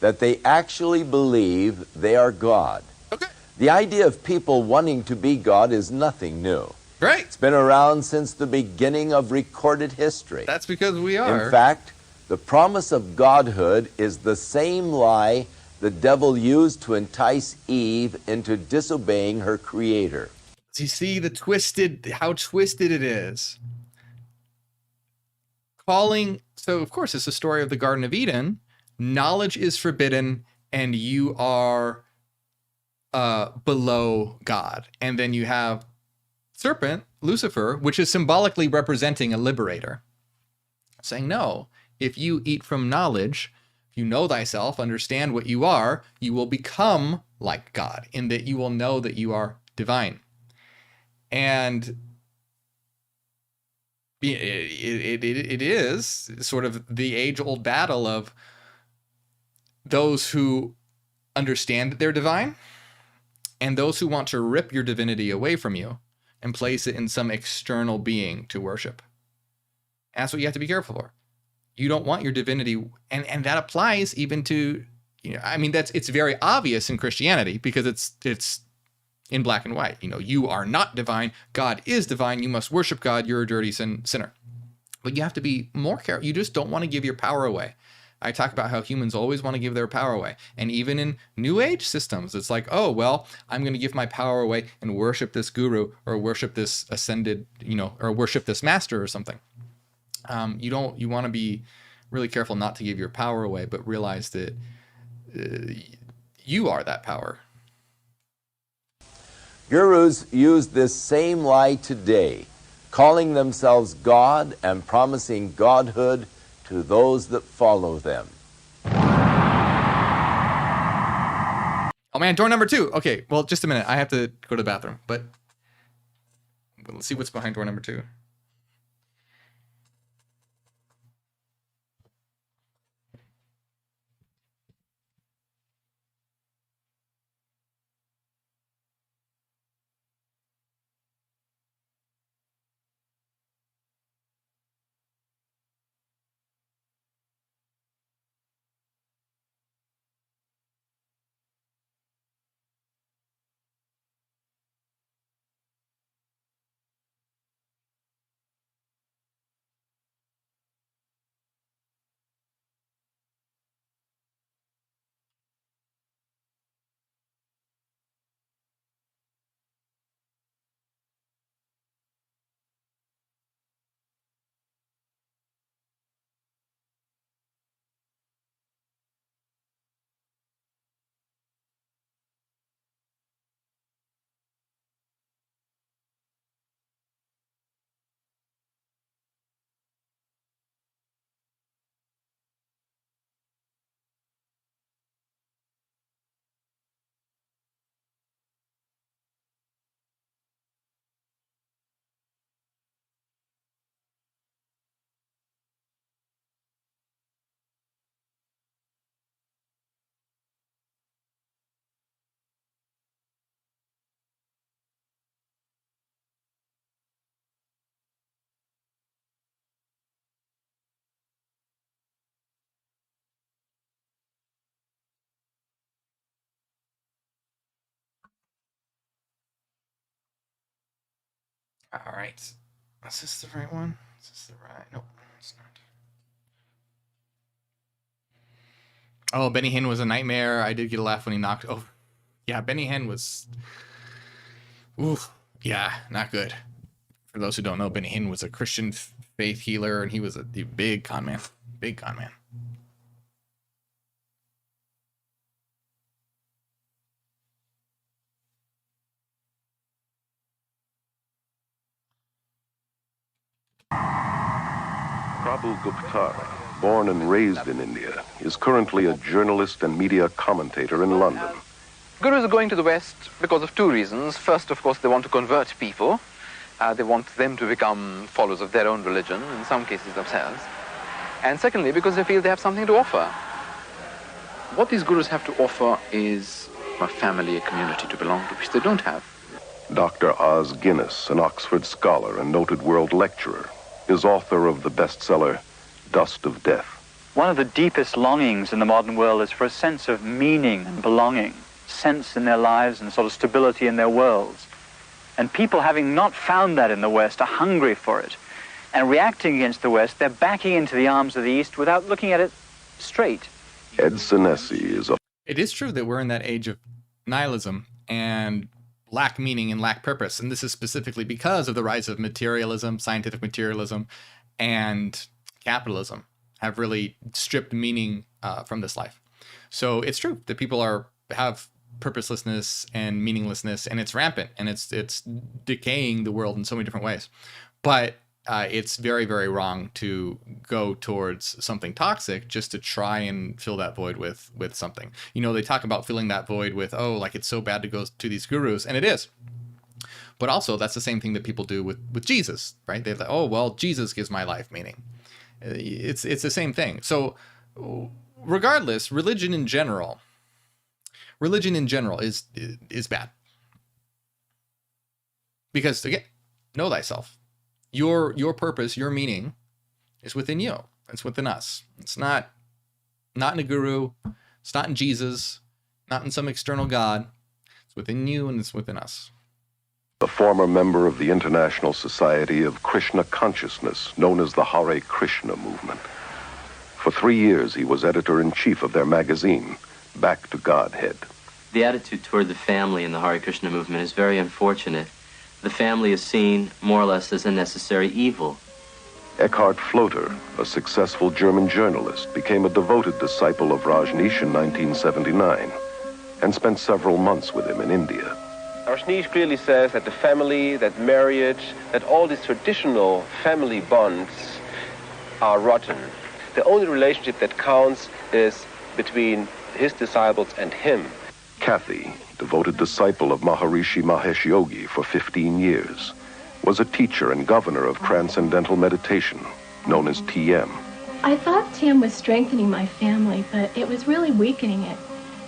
[SPEAKER 2] that they actually believe they are God.
[SPEAKER 1] Okay.
[SPEAKER 2] The idea of people wanting to be God is nothing new.
[SPEAKER 1] Right.
[SPEAKER 2] It's been around since the beginning of recorded history.
[SPEAKER 1] That's because we are.
[SPEAKER 2] In fact, the promise of godhood is the same lie the devil used to entice Eve into disobeying her creator.
[SPEAKER 1] You see how twisted it is. So of course it's the story of the Garden of Eden. Knowledge is forbidden and you are below God. And then you have serpent, Lucifer, which is symbolically representing a liberator, saying, no, if you eat from knowledge, you know thyself, understand what you are, you will become like God, in that you will know that you are divine. And it is sort of the age-old battle of those who understand that they're divine and those who want to rip your divinity away from you and place it in some external being to worship. And that's what you have to be careful for. You don't want your divinity, and that applies even to, it's very obvious in Christianity because it's in black and white. You are not divine. God is divine. You must worship God. You're a dirty sinner. But you have to be more careful. You just don't want to give your power away. I talk about how humans always want to give their power away. And even in New Age systems, it's like, oh, well, I'm going to give my power away and worship this guru or worship this ascended, or worship this master or something. You want to be really careful not to give your power away, but realize that you are that power.
[SPEAKER 2] Gurus use this same lie today, calling themselves God and promising godhood to those that follow them.
[SPEAKER 1] Oh man, door number 2. Okay, well, just a minute. I have to go to the bathroom, but let's see what's behind door number 2. All right. Is this the right one? Is this the right? Nope, it's not. Oh, Benny Hinn was a nightmare. I did get a laugh when he knocked over. Yeah, Benny Hinn was... Ooh, yeah, not good. For those who don't know, Benny Hinn was a Christian faith healer, and he was a big con man. Big con man.
[SPEAKER 6] Prabhu Gupta, born and raised in India, is currently a journalist and media commentator in London.
[SPEAKER 17] Gurus are going to the West because of 2 reasons. First, of course, they want to convert people. They want them to become followers of their own religion, in some cases themselves. And secondly, because they feel they have something to offer. What these gurus have to offer is a family, a community to belong to, which they don't have.
[SPEAKER 6] Dr. Os Guinness, an Oxford scholar and noted world lecturer, is author of the bestseller, Dust of Death.
[SPEAKER 18] One of the deepest longings in the modern world is for a sense of meaning and belonging, sense in their lives and sort of stability in their worlds. And people, having not found that in the West, are hungry for it. And reacting against the West, they're backing into the arms of the East without looking at it straight.
[SPEAKER 6] Ed Senesi is a...
[SPEAKER 1] It is true that we're in that age of nihilism and lack meaning and lack purpose. And this is specifically because of the rise of materialism, scientific materialism, and capitalism have really stripped meaning from this life. So it's true that people have purposelessness and meaninglessness, and it's rampant, and it's decaying the world in so many different ways. But it's very, very wrong to go towards something toxic just to try and fill that void with something. You know, they talk about filling that void with, oh, like it's so bad to go to these gurus, and it is. But also, that's the same thing that people do with Jesus, right? They're like, oh, well, Jesus gives my life meaning. It's the same thing. So regardless, religion in general is bad. Because, again, know thyself. Your purpose, your meaning is within you. It's within us. It's not in a guru. It's not in Jesus. Not in some external God. It's within you, and it's within us.
[SPEAKER 6] A former member of the International Society of Krishna Consciousness, known as the Hare Krishna movement. For 3 years, he was editor-in-chief of their magazine, Back to Godhead.
[SPEAKER 19] The attitude toward the family in the Hare Krishna movement is very unfortunate. The family is seen more or less as a necessary evil.
[SPEAKER 6] Eckhart Floater, a successful German journalist, became a devoted disciple of Rajneesh in 1979 and spent several months with him in India.
[SPEAKER 20] Rajneesh clearly says that the family, that marriage, that all these traditional family bonds are rotten. The only relationship that counts is between his disciples and him.
[SPEAKER 6] Kathy, devoted disciple of Maharishi Mahesh Yogi for 15 years, was a teacher and governor of transcendental meditation, known as TM.
[SPEAKER 11] I thought Tim was strengthening my family, but it was really weakening it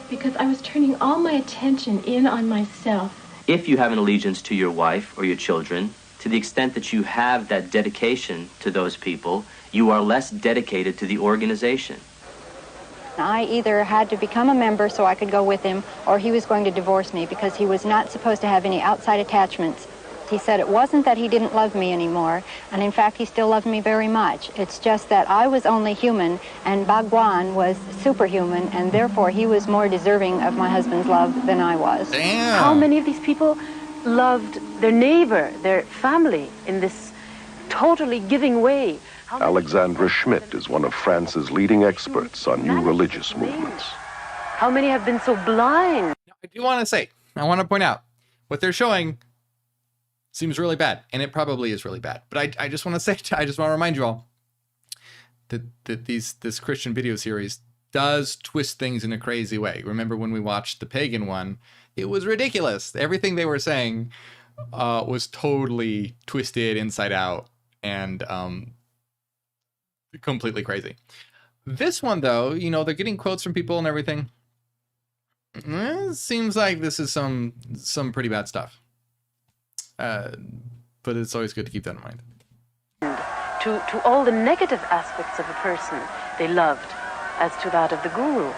[SPEAKER 11] because I was turning all my attention in on myself.
[SPEAKER 19] If you have an allegiance to your wife or your children, to the extent that you have that dedication to those people, you are less dedicated to the organization.
[SPEAKER 21] I either had to become a member so I could go with him, or he was going to divorce me because he was not supposed to have any outside attachments. He said it wasn't that he didn't love me anymore, and in fact he still loved me very much. It's just that I was only human and Bhagwan was superhuman, and therefore he was more deserving of my husband's love than I was.
[SPEAKER 1] Damn.
[SPEAKER 10] How many of these people loved their neighbor, their family, in this totally giving way?
[SPEAKER 6] Alexandra Schmidt is one of France's leading experts on new religious movements.
[SPEAKER 10] How many have been so blind?
[SPEAKER 1] I want to point out, what they're showing seems really bad, and it probably is really bad. But I just want to say, I just want to remind you all that this Christian video series does twist things in a crazy way. Remember when we watched the pagan one, it was ridiculous. Everything they were saying was totally twisted inside out and completely crazy. This one, though, you know, they're getting quotes from people and everything. It seems like this is some pretty bad stuff. But it's always good to keep that in mind.
[SPEAKER 10] To all the negative aspects of a person they loved, as to that of the guru.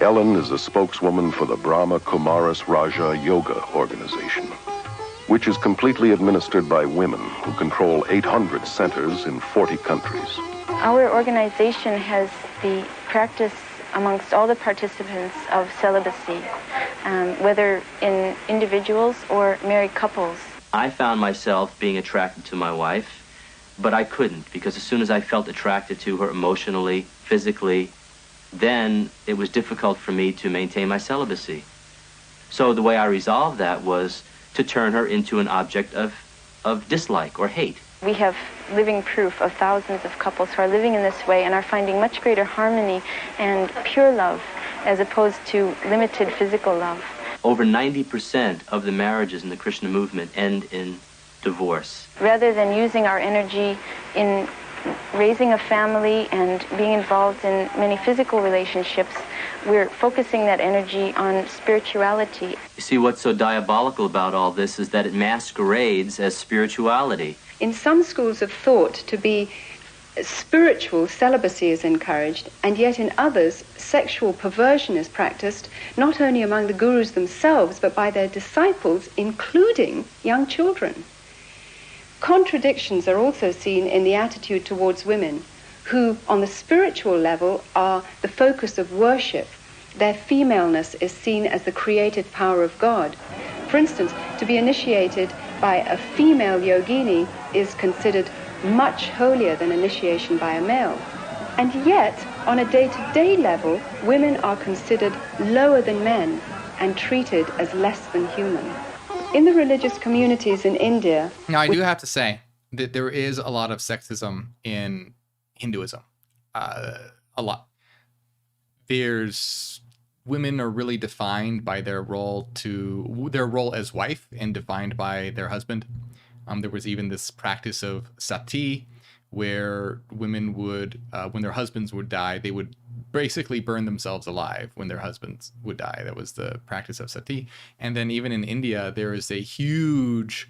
[SPEAKER 6] Ellen is a spokeswoman for the Brahma Kumaris Raja Yoga Organization, which is completely administered by women who control 800 centers in 40 countries.
[SPEAKER 22] Our organization has the practice amongst all the participants of celibacy, whether in individuals or married couples.
[SPEAKER 19] I found myself being attracted to my wife, but I couldn't, because as soon as I felt attracted to her emotionally, physically, then it was difficult for me to maintain my celibacy. So the way I resolved that was to turn her into an object of dislike or hate.
[SPEAKER 22] We have living proof of thousands of couples who are living in this way and are finding much greater harmony and pure love as opposed to limited physical love.
[SPEAKER 19] Over 90% of the marriages in the Krishna movement end in divorce.
[SPEAKER 22] Rather than using our energy in raising a family and being involved in many physical relationships, we're focusing that energy on spirituality.
[SPEAKER 19] You see, what's so diabolical about all this is that it masquerades as spirituality.
[SPEAKER 3] In some schools of thought, to be spiritual, celibacy is encouraged, and yet in others, sexual perversion is practiced, not only among the gurus themselves, but by their disciples, including young children. Contradictions are also seen in the attitude towards women, who, on the spiritual level, are the focus of worship. Their femaleness is seen as the creative power of God. For instance, to be initiated by a female yogini is considered much holier than initiation by a male. And yet, on a day-to-day level, women are considered lower than men and treated as less than human. In the religious communities in India...
[SPEAKER 1] Now, I do have to say that there is a lot of sexism in Hinduism. A lot. Women are really defined by their role as wife and defined by their husband. There was even this practice of sati, where women would, when their husbands would die, they would basically burn themselves alive when their husbands would die. That was the practice of sati. And then even in India, there is a huge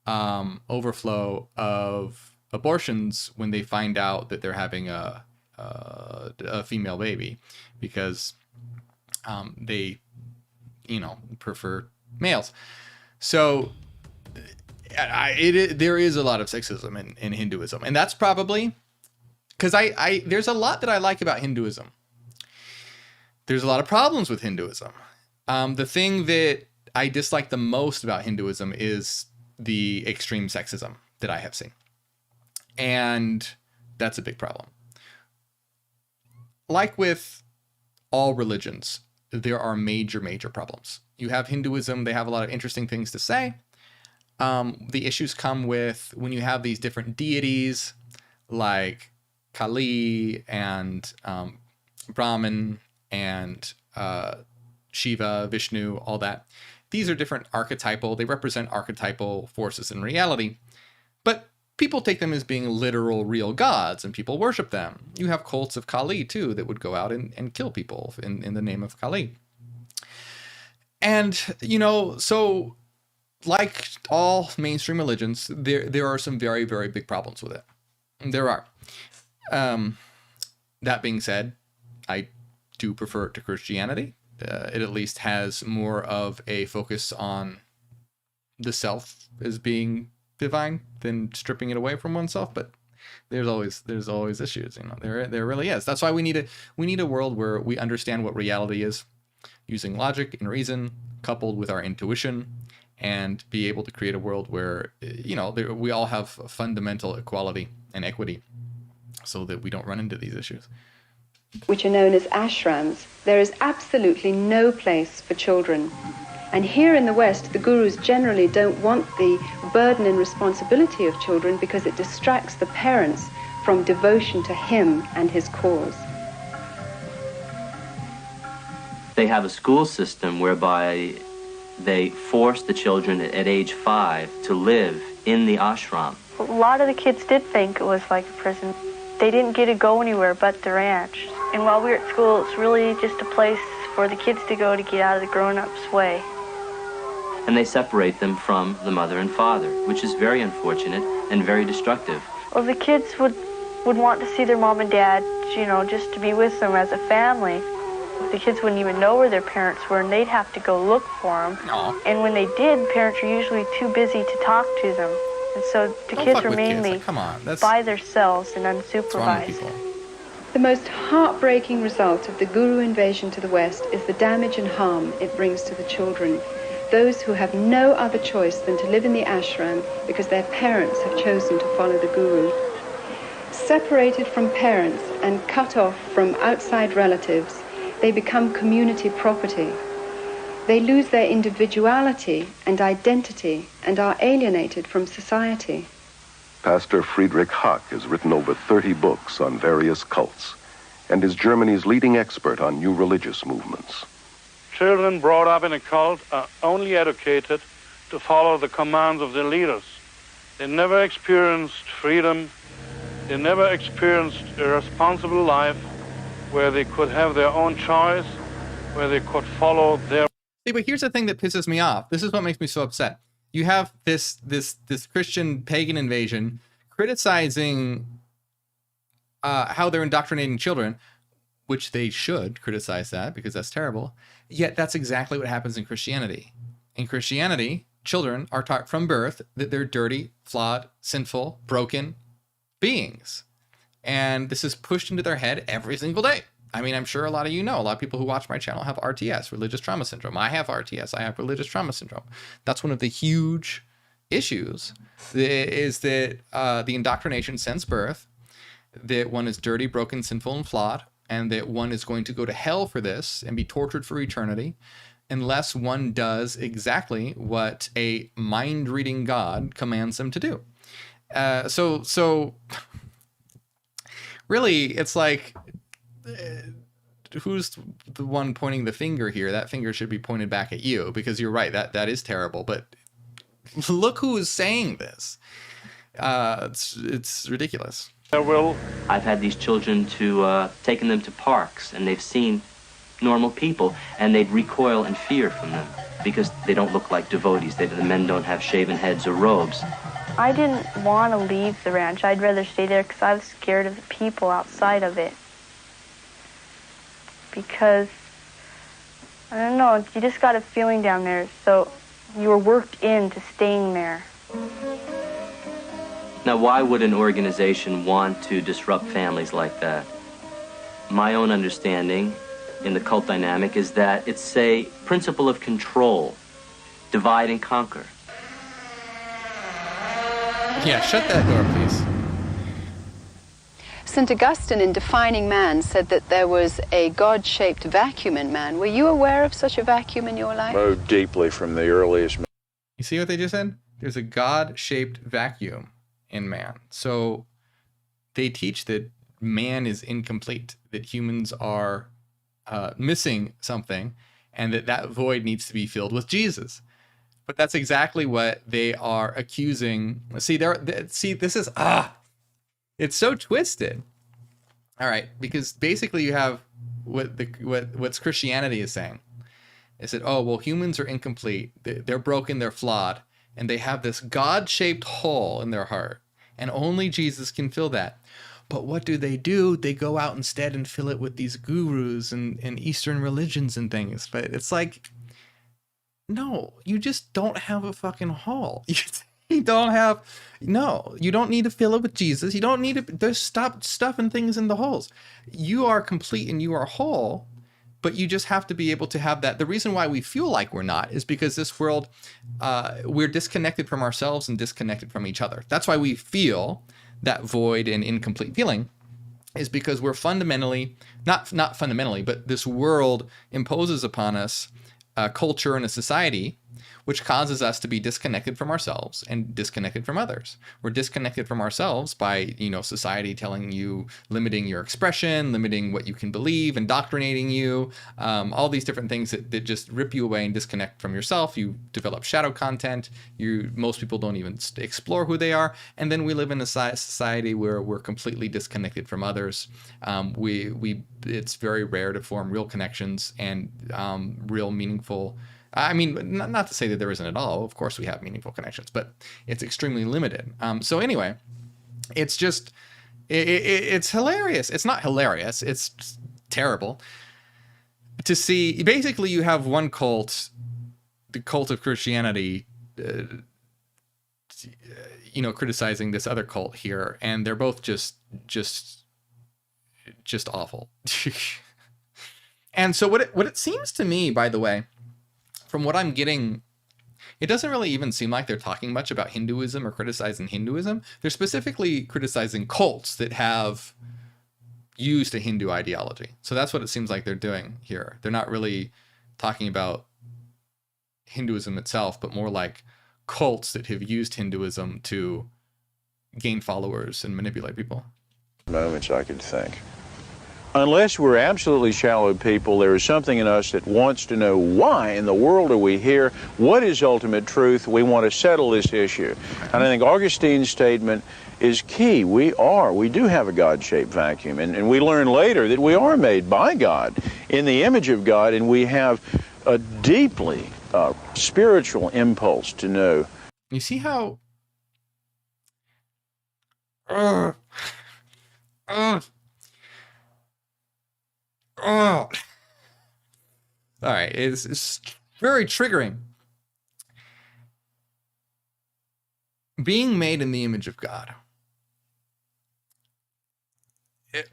[SPEAKER 1] overflow of abortions when they find out that they're having a female baby, because they, prefer males. So there is a lot of sexism in Hinduism, and that's probably because there's a lot that I like about Hinduism. There's a lot of problems with Hinduism. The thing that I dislike the most about Hinduism is the extreme sexism that I have seen, and that's a big problem. Like with all religions, there are major problems. You have Hinduism, they have a lot of interesting things to say. The issues come with when you have these different deities like Kali and Brahman and Shiva, Vishnu, all that. These are different archetypal, they represent archetypal forces in reality. But people take them as being literal, real gods, and people worship them. You have cults of Kali, too, that would go out and kill people in the name of Kali. And, you know, so like all mainstream religions, there are some very, very big problems with it. There are. That being said, I do prefer it to Christianity. It at least has more of a focus on the self as being divine than stripping it away from oneself. But there's always issues, you know. There really is. That's why we need a world where we understand what reality is, using logic and reason coupled with our intuition, and be able to create a world where, you know, we all have fundamental equality and equity, so that we don't run into these issues.
[SPEAKER 3] Which are known as ashrams, there is absolutely no place for children. And here in the West, the gurus generally don't want the burden and responsibility of children because it distracts the parents from devotion to him and his cause.
[SPEAKER 19] They have a school system whereby they force the children at age 5 to live in the ashram.
[SPEAKER 4] A lot of the kids did think it was like a prison. They didn't get to go anywhere but the ranch. And while we were at school, it's really just a place for the kids to go to get out of the grown-ups' way.
[SPEAKER 19] And they separate them from the mother and father, which is very unfortunate and very destructive.
[SPEAKER 4] Well, the kids would want to see their mom and dad, you know, just to be with them as a family. The kids wouldn't even know where their parents were, and they'd have to go look for them.
[SPEAKER 1] Aww.
[SPEAKER 4] And when they did, parents were usually too busy to talk to them. And so the kids were mainly by themselves and unsupervised.
[SPEAKER 3] The most heartbreaking result of the guru invasion to the West is the damage and harm it brings to the children, those who have no other choice than to live in the ashram because their parents have chosen to follow the guru. Separated from parents and cut off from outside relatives, they become community property. They lose their individuality and identity and are alienated from society.
[SPEAKER 6] Pastor Friedrich Hack has written over 30 books on various cults and is Germany's leading expert on new religious movements.
[SPEAKER 5] Children brought up in a cult are only educated to follow the commands of their leaders. They never experienced freedom. They never experienced a responsible life where they could have their own choice, where they could follow their...
[SPEAKER 1] See, but here's the thing that pisses me off. This is what makes me so upset. You have this Christian pagan invasion criticizing how they're indoctrinating children, which they should criticize that because that's terrible. Yet that's exactly what happens in Christianity. In Christianity, children are taught from birth that they're dirty, flawed, sinful, broken beings. And this is pushed into their head every single day. I mean, I'm sure a lot of you know, a lot of people who watch my channel have RTS, religious trauma syndrome. I have RTS, I have religious trauma syndrome. That's one of the huge issues, is that the indoctrination since birth, that one is dirty, broken, sinful, and flawed, and that one is going to go to hell for this and be tortured for eternity unless one does exactly what a mind-reading God commands them to do. So really, it's like, who's the one pointing the finger here? That finger should be pointed back at you, because you're right, that is terrible. But look who is saying this. It's ridiculous.
[SPEAKER 19] I've had these children taken them to parks, and they've seen normal people, and they'd recoil in fear from them because they don't look like devotees. The men don't have shaven heads or robes.
[SPEAKER 4] I didn't want to leave the ranch. I'd rather stay there because I was scared of the people outside of it. Because, I don't know, you just got a feeling down there, so you were worked into staying there.
[SPEAKER 19] Now, why would an organization want to disrupt families like that? My own understanding in the cult dynamic is that it's a principle of control, divide and conquer.
[SPEAKER 1] Yeah, shut that door, please.
[SPEAKER 3] St. Augustine, in defining man, said that there was a God-shaped vacuum in man. Were you aware of such a vacuum in your life?
[SPEAKER 16] Oh, deeply from the earliest.
[SPEAKER 1] You see what they just said? There's a God-shaped vacuum in man. So they teach that man is incomplete, that humans are missing something, and that void needs to be filled with Jesus. But that's exactly what they are accusing. See, this is it's so twisted. All right, because basically you have what's Christianity is saying. It said, oh, well, humans are incomplete. They're broken, they're flawed, and they have this God-shaped hole in their heart, and only Jesus can fill that. But what do? They go out instead and fill it with these gurus and Eastern religions and things. But it's like, no, you just don't have a fucking hole. You don't need to fill it with Jesus. You don't need to stop stuffing things in the holes. You are complete and you are whole, but you just have to be able to have that. The reason why we feel like we're not is because this world, we're disconnected from ourselves and disconnected from each other. That's why we feel that void and incomplete feeling, is because we're fundamentally, not fundamentally, but this world imposes upon us a culture and a society which causes us to be disconnected from ourselves and disconnected from others. We're disconnected from ourselves by, society telling you, limiting your expression, limiting what you can believe, indoctrinating you, all these different things that just rip you away and disconnect from yourself. You develop shadow content. Most people don't even explore who they are. And then we live in a society where we're completely disconnected from others. It's very rare to form real connections and real meaningful. I mean, not to say that there isn't at all. Of course, we have meaningful connections, but it's extremely limited. So anyway, it's just, it's hilarious. It's not hilarious. It's terrible to see. Basically, you have one cult, the cult of Christianity, criticizing this other cult here, and they're both just awful. And so what it seems to me, by the way, from what I'm getting, it doesn't really even seem like they're talking much about Hinduism or criticizing Hinduism. They're specifically criticizing cults that have used a Hindu ideology. So that's what it seems like they're doing here. They're not really talking about Hinduism itself, but more like cults that have used Hinduism to gain followers and manipulate people.
[SPEAKER 16] Moments I could think. Unless we're absolutely shallow people, there is something in us that wants to know why in the world are we here? What is ultimate truth? We want to settle this issue. And I think Augustine's statement is key. We do have a God-shaped vacuum. And we learn later that we are made by God in the image of God, and we have a deeply spiritual impulse to know.
[SPEAKER 1] You see how... Oh, all right. It's very triggering. Being made in the image of God. It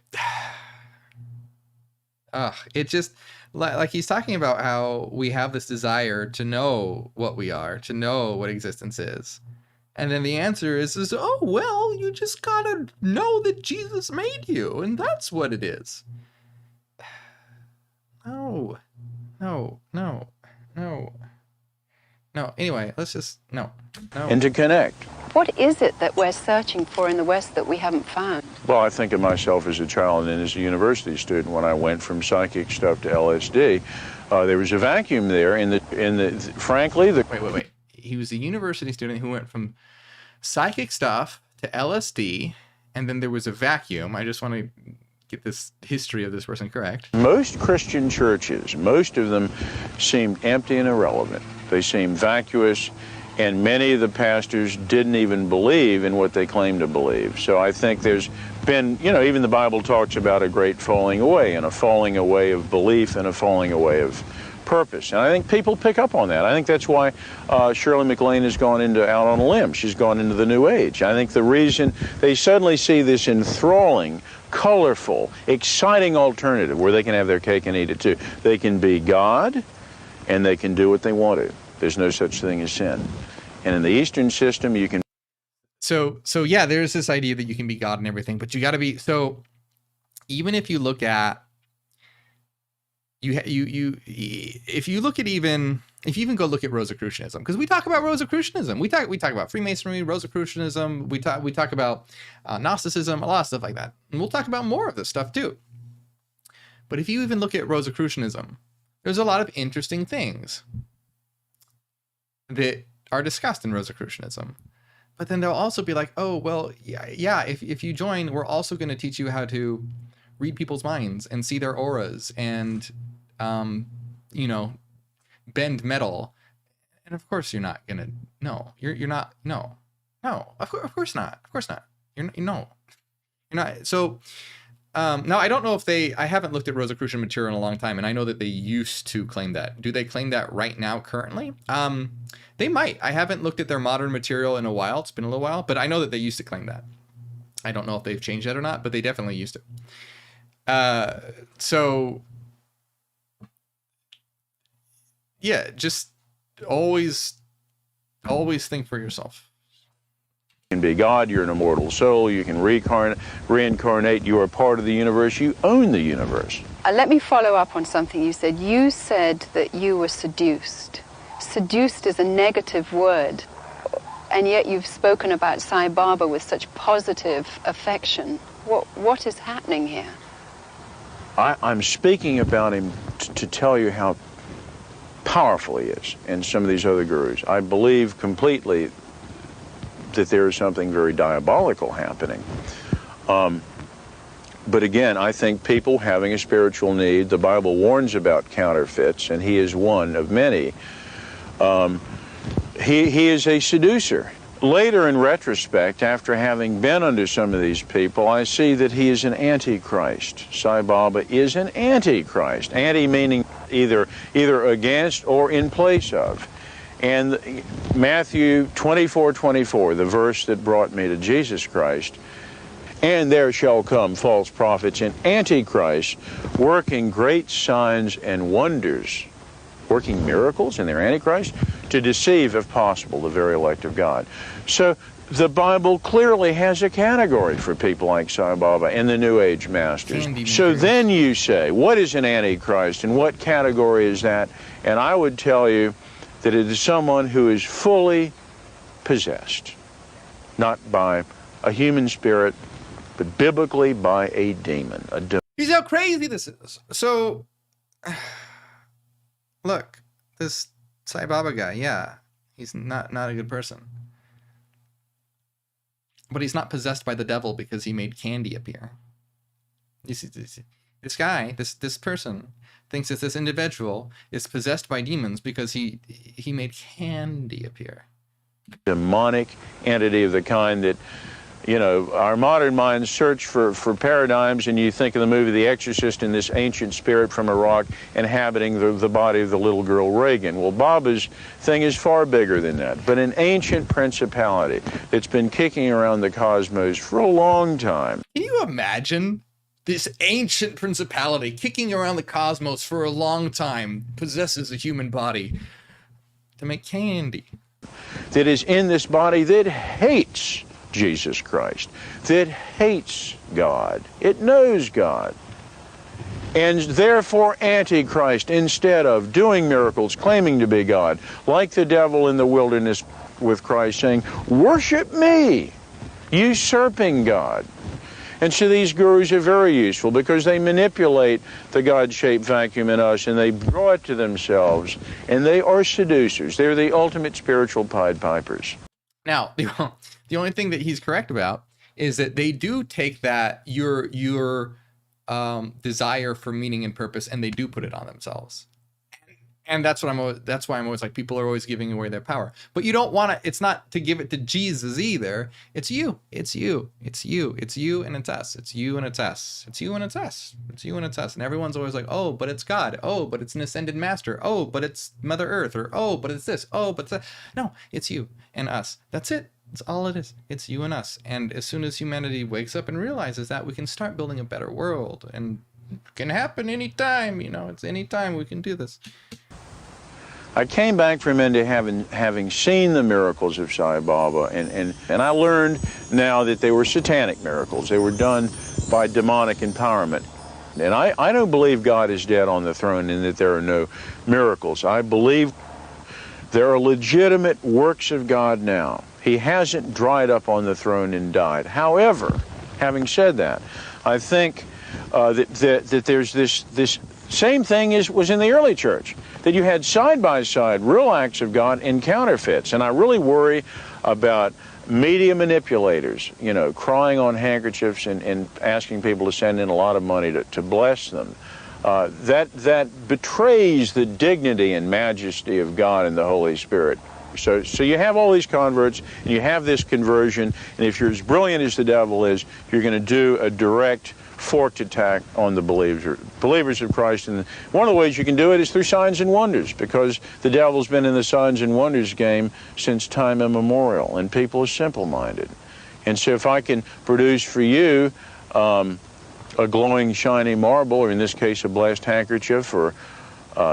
[SPEAKER 1] just, like he's talking about how we have this desire to know what we are, to know what existence is. And then the answer is, oh, well, you just gotta know that Jesus made you, and that's what it is. No. Anyway, let's just, no.
[SPEAKER 16] And to connect.
[SPEAKER 3] What is it that we're searching for in the West that we haven't found?
[SPEAKER 16] Well, I think of myself as a child and as a university student when I went from psychic stuff to LSD. There was a vacuum there frankly,
[SPEAKER 1] Wait. He was a university student who went from psychic stuff to LSD, and then there was a vacuum. I just want to get this history of this person correct.
[SPEAKER 16] Most Christian churches, most of them seemed empty and irrelevant. They seemed vacuous, and many of the pastors didn't even believe in what they claimed to believe. So I think there's been, even the Bible talks about a great falling away, and a falling away of belief and a falling away of purpose. And I think people pick up on that. I think that's why Shirley MacLaine has gone out on a limb. She's gone into the New Age. I think the reason they suddenly see this enthralling, colorful, exciting alternative where they can have their cake and eat it too. They can be God, and they can do what they want to. There's no such thing as sin. And in the Eastern system, you can...
[SPEAKER 1] So yeah, there's this idea that you can be God and everything, but you got to be... So even if you look at... If you even go look at Rosicrucianism, because we talk about Rosicrucianism, we talk about Freemasonry, Rosicrucianism, we talk about Gnosticism, a lot of stuff like that, and we'll talk about more of this stuff too. But if you even look at Rosicrucianism, there's a lot of interesting things that are discussed in Rosicrucianism. But then they'll also be like, oh, well, yeah, if you join, we're also going to teach you how to read people's minds and see their auras and, you know, bend metal. And of course you're not going to, no, you're not, no, of course not. You're not. So, now I don't know if I haven't looked at Rosicrucian material in a long time, and I know that they used to claim that. Do they claim that right now currently? They might. I haven't looked at their modern material in a while. It's been a little while, but I know that they used to claim that. I don't know if they've changed that or not, but they definitely used to. So yeah, just always think for yourself.
[SPEAKER 16] You can be God, you're an immortal soul, you can reincarnate, you are part of the universe, you own the universe.
[SPEAKER 3] Let me follow up on something you said. You said that you were seduced. Seduced is a negative word, and yet you've spoken about Sai Baba with such positive affection. What is happening here?
[SPEAKER 16] I'm speaking about him to tell you how powerful he is, and some of these other gurus. I believe completely that there is something very diabolical happening. But again, I think people having a spiritual need, the Bible warns about counterfeits, and he is one of many. He is a seducer. Later, in retrospect, after having been under some of these people, I see that he is an antichrist. Sai Baba is an antichrist. Anti meaning either against or in place of. And Matthew 24:24, the verse that brought me to Jesus Christ, and there shall come false prophets and antichrists, working great signs and wonders, working miracles in their antichrist, to deceive, if possible, the very elect of God. So the Bible clearly has a category for people like Sai Baba and the New Age masters. So then you say, what is an antichrist and what category is that? And I would tell you that it is someone who is fully possessed, not by a human spirit, but biblically by a demon.
[SPEAKER 1] Here's how crazy this is. So, look, this Sai Baba guy, yeah, he's not a good person. But he's not possessed by the devil because he made candy appear. You see, this guy, this person, thinks that this individual is possessed by demons because he made candy appear.
[SPEAKER 16] Demonic entity of the kind that, you know, our modern minds search for paradigms, and you think of the movie The Exorcist and this ancient spirit from Iraq inhabiting the body of the little girl Reagan. Well, Baba's thing is far bigger than that, but an ancient principality that's been kicking around the cosmos for a long time.
[SPEAKER 1] Can you imagine this ancient principality kicking around the cosmos for a long time possesses a human body to make candy?
[SPEAKER 16] That is in this body that hates Jesus Christ, that hates God. It knows God. And therefore Antichrist, instead of doing miracles, claiming to be God, like the devil in the wilderness with Christ saying, worship me, usurping God. And so these gurus are very useful because they manipulate the God-shaped vacuum in us and they draw it to themselves, and they are seducers. They're the ultimate spiritual Pied Pipers.
[SPEAKER 1] Now, the only thing that he's correct about is that they do take that your desire for meaning and purpose, and they do put it on themselves. And that's why I'm always like, people are always giving away their power. But you don't want to, it's not to give it to Jesus either. It's you. It's you. It's you. It's you and it's us. It's you and it's us. It's you and it's us. It's you and it's us. And everyone's always like, oh, but it's God. Oh, but it's an ascended master. Oh, but it's Mother Earth. Or, oh, but it's this. Oh, but it's that. No, it's you and us. That's it. That's all it is. It's you and us. And as soon as humanity wakes up and realizes that, we can start building a better world. And it can happen anytime. You know, it's anytime we can do this.
[SPEAKER 16] I came back from India having seen the miracles of Sai Baba, and I learned now that they were satanic miracles. They were done by demonic empowerment. And I don't believe God is dead on the throne and that there are no miracles. I believe there are legitimate works of God now. He hasn't dried up on the throne and died. However, having said that, I think that there's this Same thing was in the early church, that you had side-by-side real acts of God and counterfeits. And I really worry about media manipulators, you know, crying on handkerchiefs and asking people to send in a lot of money to bless them. That betrays the dignity and majesty of God and the Holy Spirit. So you have all these converts, and you have this conversion, and if you're as brilliant as the devil is, you're going to do a direct forked attack on the believers of Christ. And one of the ways you can do it is through signs and wonders, because the devil's been in the signs and wonders game since time immemorial, and people are simple-minded. And so if I can produce for you a glowing, shiny marble, or in this case a blessed handkerchief, or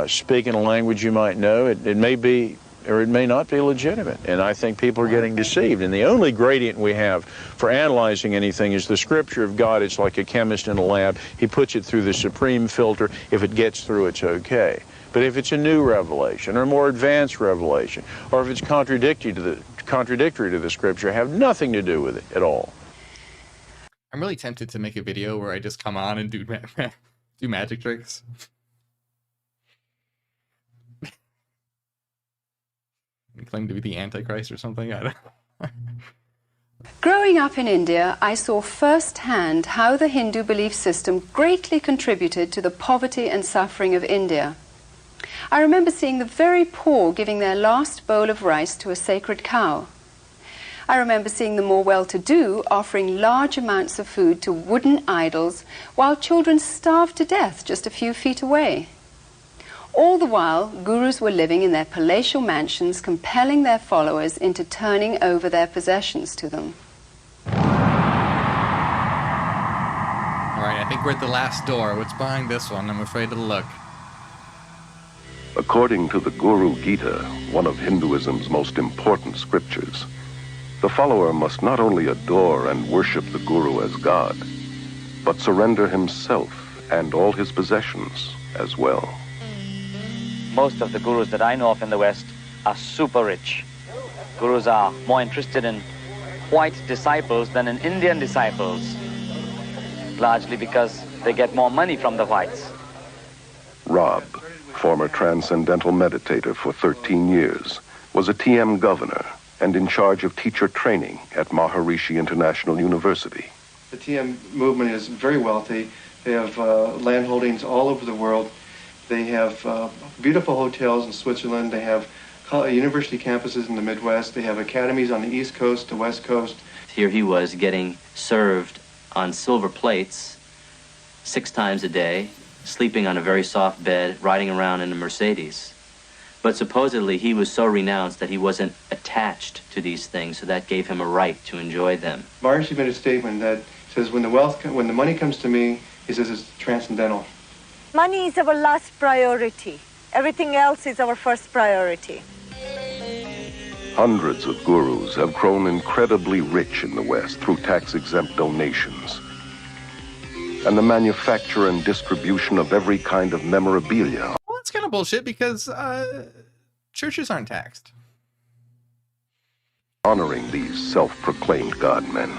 [SPEAKER 16] speaking a language you might know, it may be or it may not be legitimate. And I think people are getting deceived. And the only gradient we have for analyzing anything is the Scripture of God. It's like a chemist in a lab. He puts it through the supreme filter. If it gets through, it's okay. But if it's a new revelation, or a more advanced revelation, or if it's contradictory to the Scripture, have nothing to do with it at all.
[SPEAKER 1] I'm really tempted to make a video where I just come on and do magic tricks. Claim to be the Antichrist or something. I don't know.
[SPEAKER 3] Growing up in India, I saw firsthand how the Hindu belief system greatly contributed to the poverty and suffering of India. I remember seeing the very poor giving their last bowl of rice to a sacred cow. I remember seeing the more well-to-do offering large amounts of food to wooden idols while children starved to death just a few feet away. All the while, gurus were living in their palatial mansions, compelling their followers into turning over their possessions to them.
[SPEAKER 1] All right, I think we're at the last door. What's behind this one? I'm afraid to look.
[SPEAKER 6] According to the Guru Gita, one of Hinduism's most important scriptures, the follower must not only adore and worship the Guru as God, but surrender himself and all his possessions as well.
[SPEAKER 9] Most of the gurus that I know of in the West are super rich. Gurus are more interested in white disciples than in Indian disciples, largely because they get more money from the whites.
[SPEAKER 6] Rob, former transcendental meditator for 13 years, was a TM governor and in charge of teacher training at Maharishi International University.
[SPEAKER 7] The TM movement is very wealthy. They have land holdings all over the world. They have beautiful hotels in Switzerland. They have university campuses in the Midwest. They have academies on the East Coast, the West Coast.
[SPEAKER 19] Here he was getting served on silver plates 6 times a day, sleeping on a very soft bed, riding around in a Mercedes. But supposedly he was so renounced that he wasn't attached to these things, so that gave him a right to enjoy them.
[SPEAKER 7] Maharishi made a statement that says, when the money comes to me, he says it's transcendental.
[SPEAKER 13] Money is our last priority. Everything else is our first priority.
[SPEAKER 6] Hundreds of gurus have grown incredibly rich in the West through tax-exempt donations and the manufacture and distribution of every kind of memorabilia.
[SPEAKER 1] Well, that's kind of bullshit because churches aren't taxed.
[SPEAKER 6] Honoring these self-proclaimed godmen.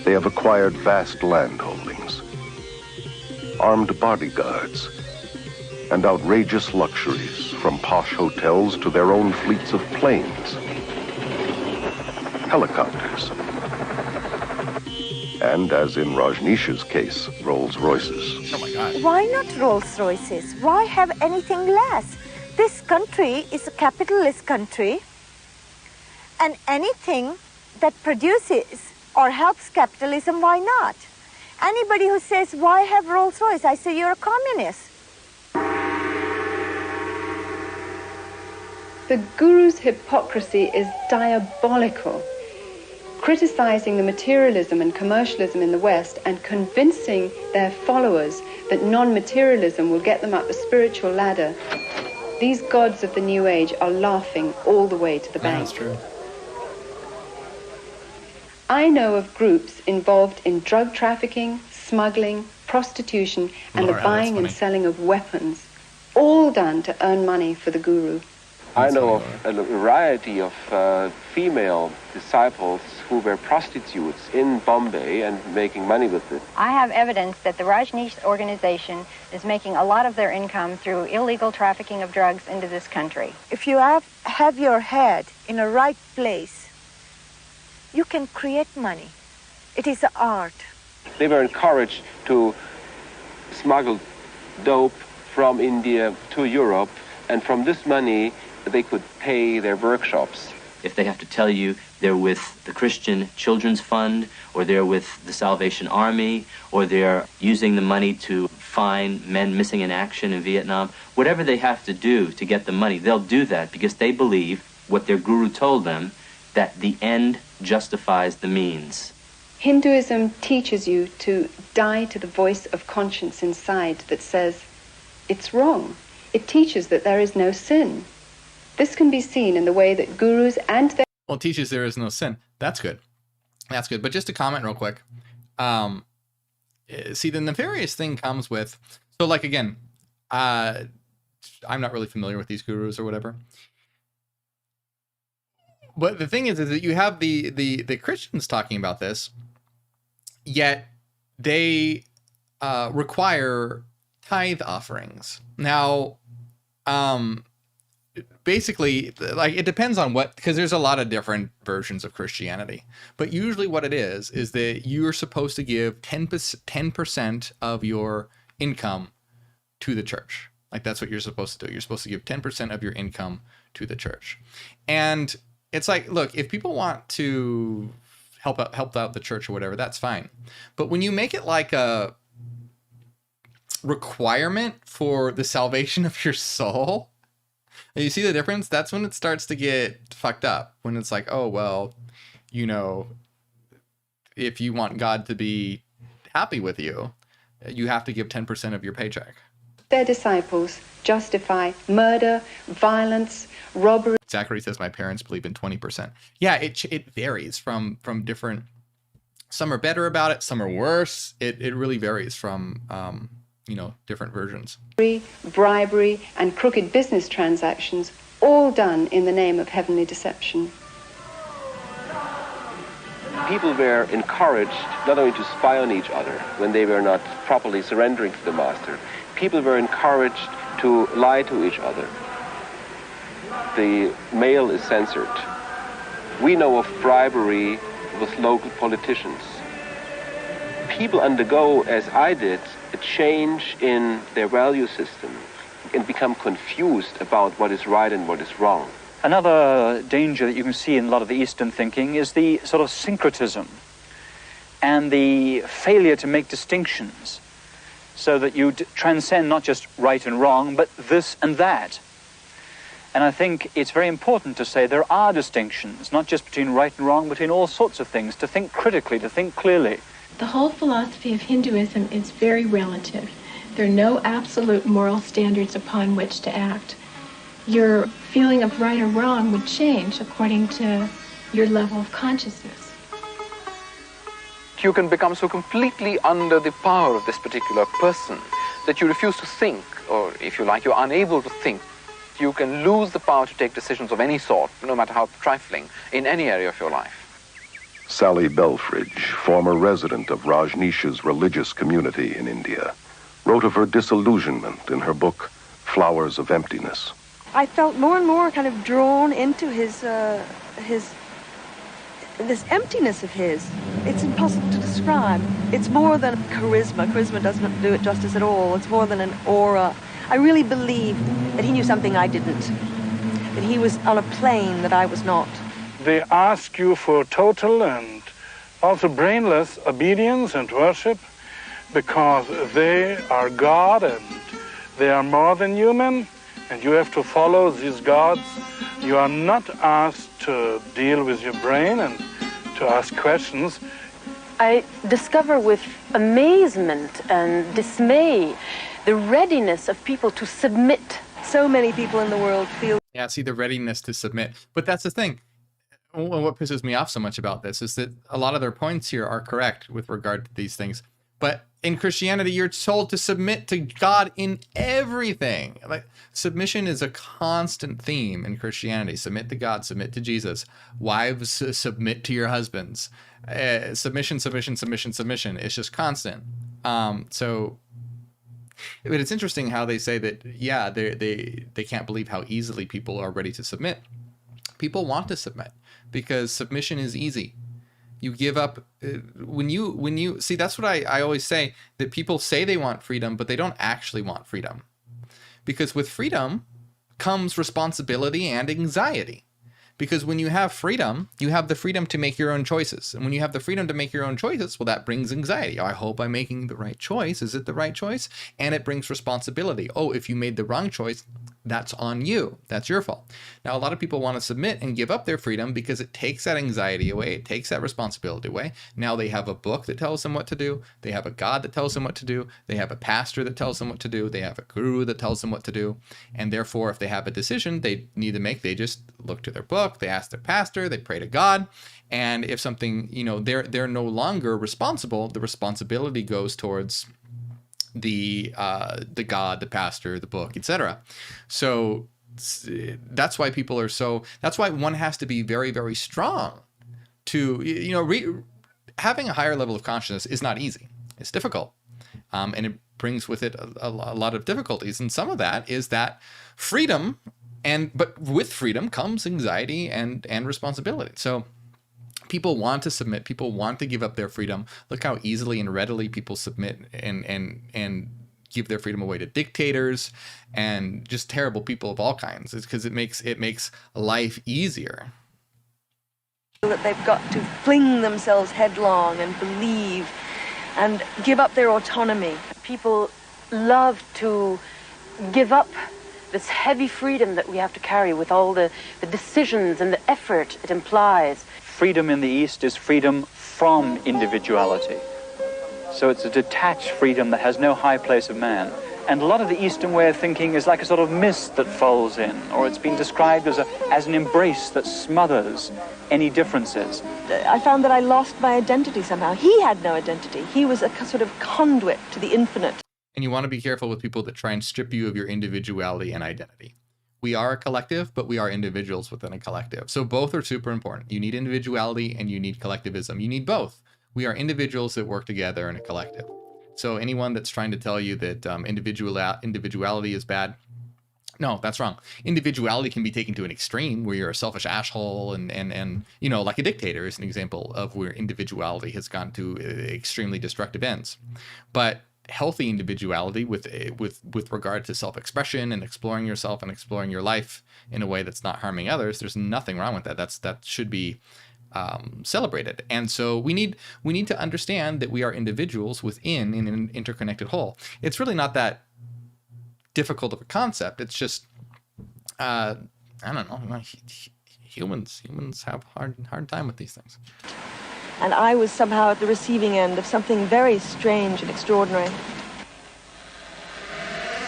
[SPEAKER 6] They have acquired vast land holdings, armed bodyguards, and outrageous luxuries, from posh hotels to their own fleets of planes, helicopters, and, as in Rajneesh's case, Rolls-Royces.
[SPEAKER 1] Oh my God.
[SPEAKER 13] Why not Rolls-Royces? Why have anything less? This country is a capitalist country, and anything that produces or helps capitalism, why not? Anybody who says, why have Rolls-Royce? I say, you're a communist.
[SPEAKER 3] The guru's hypocrisy is diabolical, criticizing the materialism and commercialism in the West and convincing their followers that non-materialism will get them up the spiritual ladder. These gods of the New Age are laughing all the way to the bank.
[SPEAKER 1] That's true.
[SPEAKER 3] I know of groups involved in drug trafficking, smuggling, prostitution, and
[SPEAKER 1] Laura,
[SPEAKER 3] the buying and selling of weapons, all done to earn money for the guru.
[SPEAKER 20] I know of a variety of female disciples who were prostitutes in Bombay and making money with it.
[SPEAKER 21] I have evidence that the Rajneesh organization is making a lot of their income through illegal trafficking of drugs into this country.
[SPEAKER 13] If you have your head in a right place, you can create money. It is an art.
[SPEAKER 20] They were encouraged to smuggle dope from India to Europe, and from this money they could pay their workshops.
[SPEAKER 19] If they have to tell you they're with the Christian Children's Fund, or they're with the Salvation Army, or they're using the money to find men missing in action in Vietnam, whatever they have to do to get the money, they'll do that because they believe what their guru told them, that the end justifies the means.
[SPEAKER 3] Hinduism teaches you to die to the voice of conscience inside that says, it's wrong. It teaches that there is no sin. This can be seen in the way that gurus and their...
[SPEAKER 1] Well, it teaches there is no sin. That's good. That's good. But just to comment real quick. See, the nefarious thing comes with... So, like, again, I'm not really familiar with these gurus or whatever. But the thing is that you have the Christians talking about this, yet they require tithe offerings. Now, basically, like, it depends on what, because there's a lot of different versions of Christianity. But usually what it is that you're supposed to give 10% of your income to the church. Like, that's what you're supposed to do. You're supposed to give 10% of your income to the church. And it's like, look, if people want to help out the church or whatever, that's fine. But when you make it like a requirement for the salvation of your soul, you see the difference? That's when it starts to get fucked up. When it's like, oh, well, you know, if you want God to be happy with you, you have to give 10% of your paycheck.
[SPEAKER 3] Their disciples justify murder, violence, robbery.
[SPEAKER 1] Zachary says my parents believe in 20%. Yeah, it varies from different. Some are better about it, some are worse. It really varies from different versions.
[SPEAKER 3] Bribery and crooked business transactions, all done in the name of heavenly deception.
[SPEAKER 20] People were encouraged not only to spy on each other when they were not properly surrendering to the master. People were encouraged to lie to each other. The mail is censored. We know of bribery with local politicians. People undergo, as I did, a change in their value system and become confused about what is right and what is wrong.
[SPEAKER 18] Another danger that you can see in a lot of the Eastern thinking is the sort of syncretism and the failure to make distinctions so that you transcend not just right and wrong, but this and that. And I think it's very important to say there are distinctions, not just between right and wrong, but between all sorts of things, to think critically, to think clearly.
[SPEAKER 11] The whole philosophy of Hinduism is very relative. There are no absolute moral standards upon which to act. Your feeling of right or wrong would change according to your level of consciousness.
[SPEAKER 17] You can become so completely under the power of this particular person that you refuse to think, or if you like, you're unable to think. You can lose the power to take decisions of any sort, no matter how trifling, in any area of your life.
[SPEAKER 6] Sally Belfridge, former resident of Rajneesh's religious community in India, wrote of her disillusionment in her book, Flowers of Emptiness.
[SPEAKER 8] I felt more and more kind of drawn into this emptiness of his. It's impossible to describe. It's more than charisma. Charisma doesn't do it justice at all. It's more than an aura. I really believed that he knew something I didn't, that he was on a plane that I was not.
[SPEAKER 5] They ask you for total and also brainless obedience and worship because they are God and they are more than human, and you have to follow these gods. You are not asked to deal with your brain and to ask questions.
[SPEAKER 10] I discover with amazement and dismay the readiness of people to submit.
[SPEAKER 8] So many people in the world feel...
[SPEAKER 1] Yeah, see, the readiness to submit. But that's the thing. What pisses me off so much about this is that a lot of their points here are correct with regard to these things. But in Christianity, you're told to submit to God in everything. Like, submission is a constant theme in Christianity. Submit to God, submit to Jesus. Wives, submit to your husbands. Submission, submission, submission, submission. It's just constant. So, but it's interesting how they say that, yeah, they can't believe how easily people are ready to submit. People want to submit because submission is easy. You give up when you see, that's what I always say, that people say they want freedom, but they don't actually want freedom. Because with freedom comes responsibility and anxiety. Because when you have freedom, you have the freedom to make your own choices. And when you have the freedom to make your own choices, well, that brings anxiety. I hope I'm making the right choice. Is it the right choice? And it brings responsibility. Oh, if you made the wrong choice, that's on you. That's your fault. Now, a lot of people want to submit and give up their freedom because it takes that anxiety away. It takes that responsibility away. Now they have a book that tells them what to do. They have a God that tells them what to do. They have a pastor that tells them what to do. They have a guru that tells them what to do. And therefore, if they have a decision they need to make, they just look to their book. They ask their pastor. They pray to God. And if something, they're no longer responsible, the responsibility goes towards the God, the pastor, the book, etc. So that's why people are that's why one has to be very, very strong to, having a higher level of consciousness is not easy. It's difficult. And it brings with it a lot of difficulties. And some of that is that freedom, but with freedom comes anxiety and responsibility. So people want to submit. People want to give up their freedom. Look how easily and readily people submit and give their freedom away to dictators and just terrible people of all kinds. It's because it makes life easier.
[SPEAKER 8] That they've got to fling themselves headlong and believe and give up their autonomy.
[SPEAKER 10] People love to give up this heavy freedom that we have to carry with all the decisions and the effort it implies.
[SPEAKER 18] Freedom in the East is freedom from individuality. So it's a detached freedom that has no high place of man. And a lot of the Eastern way of thinking is like a sort of mist that folds in, or it's been described as an embrace that smothers any differences.
[SPEAKER 8] I found that I lost my identity somehow. He had no identity. He was a sort of conduit to the infinite.
[SPEAKER 1] And you want to be careful with people that try and strip you of your individuality and identity. We are a collective, but we are individuals within a collective. So both are super important. You need individuality and you need collectivism. You need both. We are individuals that work together in a collective. So anyone that's trying to tell you that individuality is bad, no, that's wrong. Individuality can be taken to an extreme where you're a selfish asshole and like a dictator is an example of where individuality has gone to extremely destructive ends. But healthy individuality with regard to self-expression and exploring yourself and exploring your life in a way that's not harming others, there's nothing wrong with that. That should be celebrated. And so we need to understand that we are individuals within an interconnected whole. It's really not that difficult of a concept. It's just I don't know, humans have a hard time with these things.
[SPEAKER 8] And I was somehow at the receiving end of something very strange and extraordinary.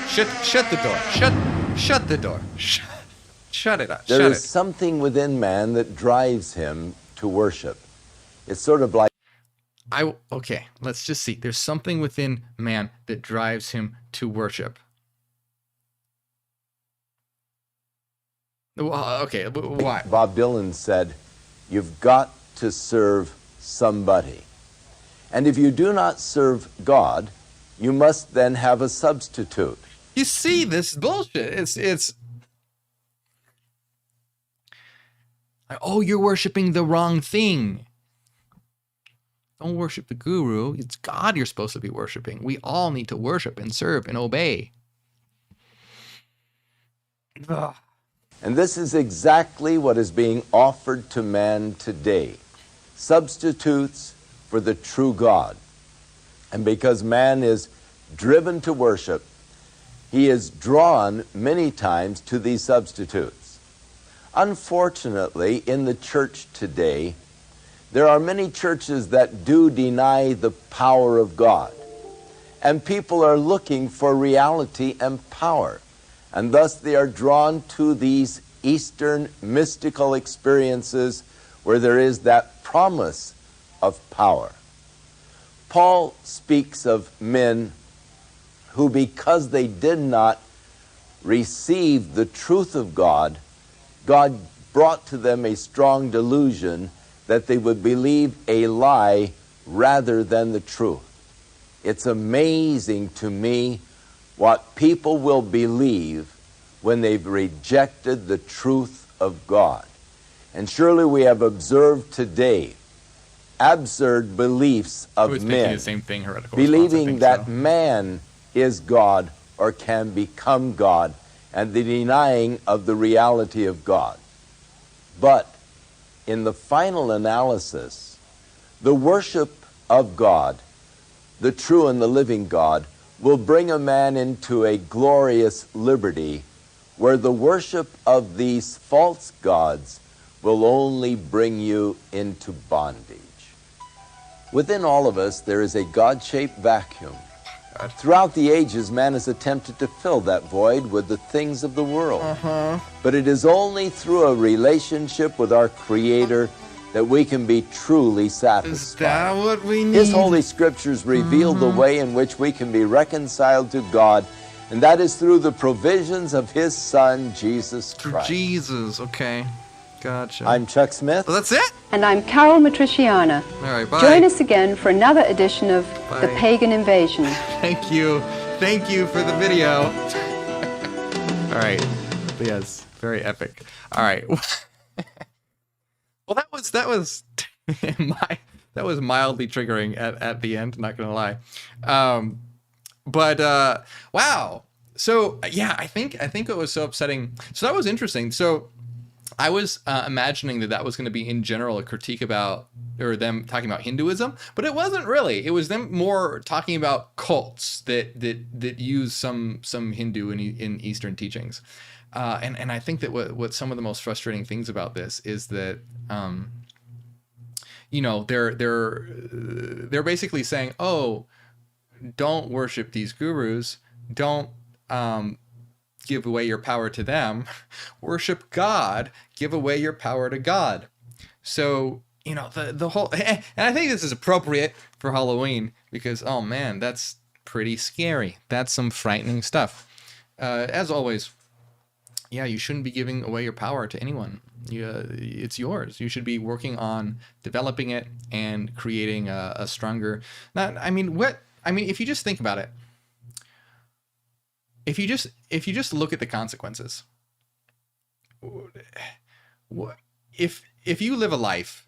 [SPEAKER 1] Shut the door. Shut the door. Shut it up.
[SPEAKER 2] There is something within man that drives him to worship. It's sort of like...
[SPEAKER 1] Okay, let's just see. There's something within man that drives him to worship. Okay, why?
[SPEAKER 2] Bob Dylan said, you've got to serve somebody. And if you do not serve God, you must then have a substitute.
[SPEAKER 1] You see this bullshit. It's oh, you're worshiping the wrong thing. Don't worship the guru. It's God you're supposed to be worshiping. We all need to worship and serve and obey. Ugh.
[SPEAKER 2] And this is exactly what is being offered to man today. Substitutes for the true God. And because man is driven to worship, he is drawn many times to these substitutes. Unfortunately, in the church today, there are many churches that do deny the power of God. And people are looking for reality and power. And thus they are drawn to these Eastern mystical experiences where there is that promise of power. Paul speaks of men who, because they did not receive the truth of God, God brought to them a strong delusion that they would believe a lie rather than the truth. It's amazing to me what people will believe when they've rejected the truth of God. And surely we have observed today absurd beliefs of men,
[SPEAKER 1] the same thing, heretical
[SPEAKER 2] believing that
[SPEAKER 1] so.
[SPEAKER 2] Man is God or can become God, and the denying of the reality of God. But in the final analysis, the worship of God, the true and the living God, will bring a man into a glorious liberty where the worship of these false gods will only bring you into bondage. Within all of us, there is a God-shaped vacuum. Throughout the ages, man has attempted to fill that void with the things of the world. But it is only through a relationship with our Creator that we can be truly satisfied.
[SPEAKER 1] Is that what we need?
[SPEAKER 2] His Holy Scriptures reveal the way in which we can be reconciled to God, and that is through the provisions of His Son, Jesus Christ.
[SPEAKER 1] Jesus, okay. Gotcha.
[SPEAKER 2] I'm Chuck Smith.
[SPEAKER 1] Well, that's it?
[SPEAKER 3] And I'm Carol Matriciana.
[SPEAKER 1] All right, bye.
[SPEAKER 3] Join us again for another edition of The Pagan Invasion.
[SPEAKER 1] Thank you. Thank you for the video. All right. Yes, very epic. All right. Well, that was that was mildly triggering at the end, not gonna lie. But wow. So yeah, I think it was so upsetting. So that was interesting. So I was imagining that was going to be in general a critique about, or them talking about Hinduism, but it wasn't really. It was them more talking about cults that use some Hindu in Eastern teachings, and I think that what some of the most frustrating things about this is that they're basically saying, oh, don't worship these gurus, don't give away your power to them, worship God, give away your power to God. So, the whole, and I think this is appropriate for Halloween because, oh man, that's pretty scary. That's some frightening stuff. As always, yeah, you shouldn't be giving away your power to anyone. It's yours. You should be working on developing it and creating a stronger, if you just think about it, if you just look at the consequences, if you live a life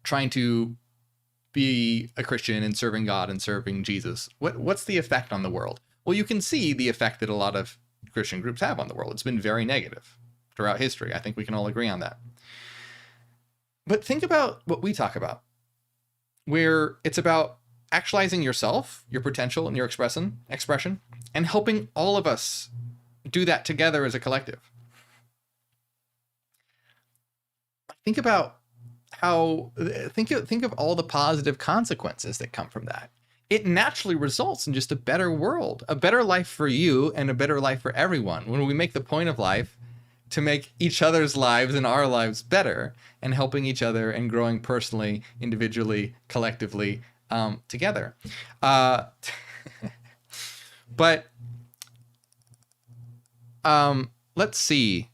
[SPEAKER 1] trying to be a Christian and serving God and serving Jesus, what's the effect on the world? Well, you can see the effect that a lot of Christian groups have on the world. It's been very negative throughout history. I think we can all agree on that. But think about what we talk about, where it's about actualizing yourself, your potential, and your expression, and helping all of us do that together as a collective. Think about think of all the positive consequences that come from that. It naturally results in just a better world, a better life for you, and a better life for everyone. When we make the point of life to make each other's lives and our lives better, and helping each other and growing personally, individually, collectively, together. But let's see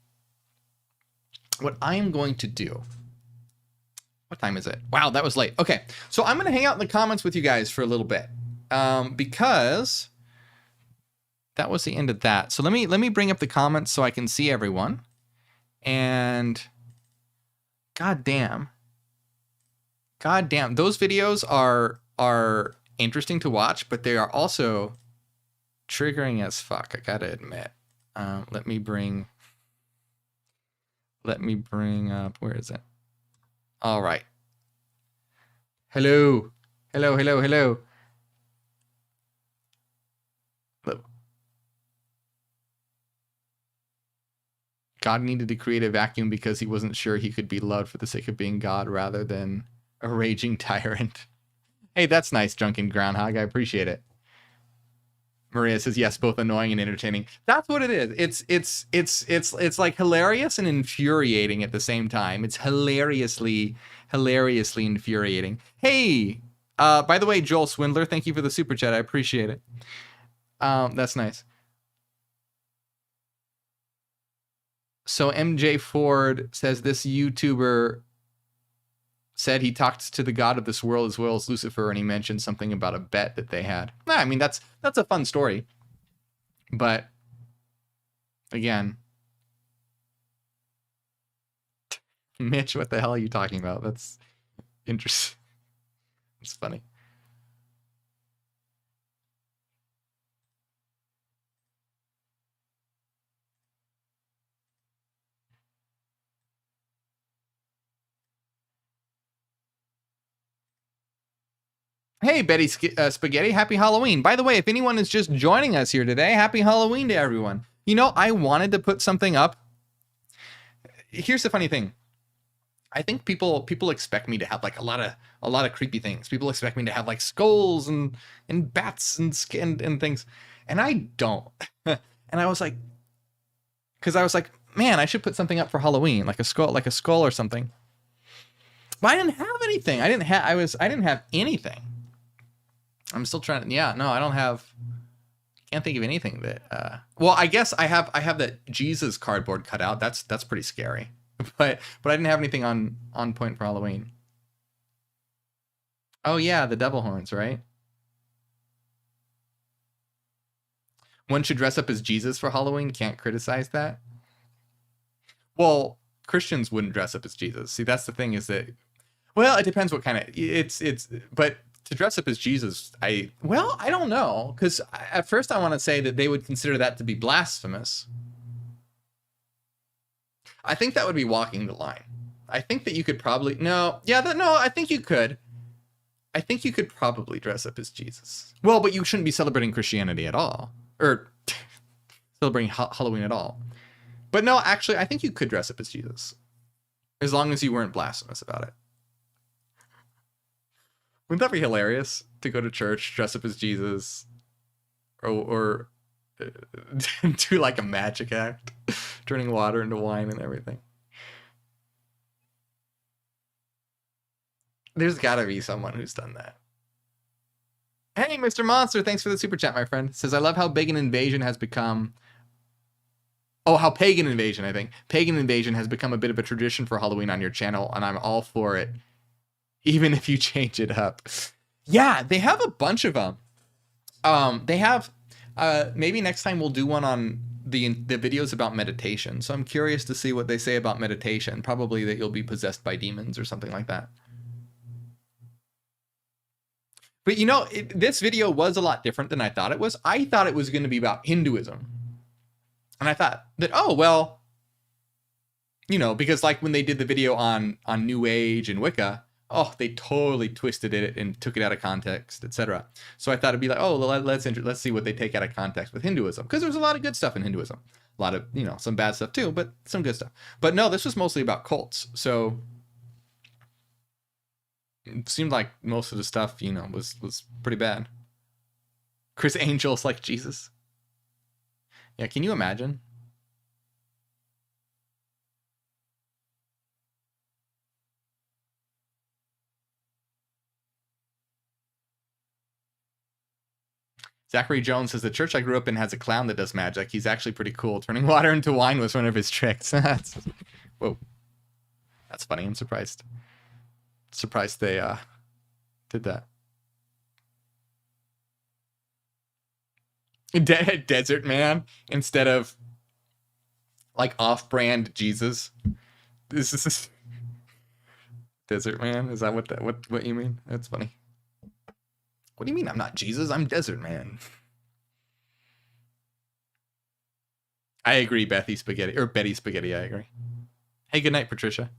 [SPEAKER 1] what I am going to do. What time is it? Wow, that was late. Okay, so I'm going to hang out in the comments with you guys for a little bit because that was the end of that. So let me bring up the comments so I can see everyone. And goddamn, those videos are interesting to watch, but they are also triggering as fuck, I gotta admit. Let me bring up, where is it? All right. Hello. God needed to create a vacuum because he wasn't sure he could be loved for the sake of being God rather than a raging tyrant. Hey, that's nice, Drunken Groundhog. I appreciate it. Maria says, yes, both annoying and entertaining. That's what it is. It's like hilarious and infuriating at the same time. It's hilariously infuriating. Hey, By the way, Joel Swindler, thank you for the super chat. I appreciate it. That's nice. So MJ Ford says this YouTuber said he talked to the god of this world as well as Lucifer, and he mentioned something about a bet that they had. I mean, that's a fun story. But again, Mitch, what the hell are you talking about? That's interesting. It's funny. Hey, Betty Spaghetti, happy Halloween. By the way, if anyone is just joining us here today, happy Halloween to everyone. You know, I wanted to put something up. Here's the funny thing. I think people expect me to have like a lot of creepy things. People expect me to have like skulls and bats and things, and I don't. And I was like, man, I should put something up for Halloween, like a skull or something. But I didn't have anything. I didn't have anything. I'm still trying to. Yeah, no, I don't have. Can't think of anything that. Well, I guess I have that Jesus cardboard cutout. That's pretty scary. But I didn't have anything on point for Halloween. Oh yeah, the devil horns, right? One should dress up as Jesus for Halloween. Can't criticize that. Well, Christians wouldn't dress up as Jesus. See, that's the thing is that. Well, it depends what kind of but to dress up as Jesus, I don't know, because at first I want to say that they would consider that to be blasphemous. I think that would be walking the line. I think that you could probably I think you could. I think you could probably dress up as Jesus. Well, but you shouldn't be celebrating Christianity at all, or celebrating Halloween at all. But no, actually, I think you could dress up as Jesus, as long as you weren't blasphemous about it. Wouldn't that be hilarious to go to church, dress up as Jesus, or do like a magic act, turning water into wine and everything? There's got to be someone who's done that. Hey, Mr. Monster, thanks for the super chat, my friend. Says, I love how big an invasion has become. Oh, how pagan invasion, I think. Pagan invasion has become a bit of a tradition for Halloween on your channel, and I'm all for it, even if you change it up. Yeah, they have a bunch of them. They have, maybe next time we'll do one on the videos about meditation. So I'm curious to see what they say about meditation. Probably that you'll be possessed by demons or something like that. But you know, this video was a lot different than I thought it was. I thought it was going to be about Hinduism. And I thought that, oh, well, you know, because like when they did the video on New Age and Wicca, oh, they totally twisted it and took it out of context, etc. So I thought it'd be like, oh, let's see what they take out of context with Hinduism, because there's a lot of good stuff in Hinduism, a lot of, you know, some bad stuff too, but some good stuff. But no, this was mostly about cults. So it seemed like most of the stuff, you know, was pretty bad. Chris Angel's like Jesus. Yeah, can you imagine? Zachary Jones says, the church I grew up in has a clown that does magic. He's actually pretty cool. Turning water into wine was one of his tricks. Whoa. That's funny. I'm surprised. Surprised they did that. Desert Man instead of like off-brand Jesus. This is Desert Man. Is that what you mean? That's funny. What do you mean I'm not Jesus? I'm Desert Man. I agree, Betty Spaghetti. I agree. Hey, good night, Patricia.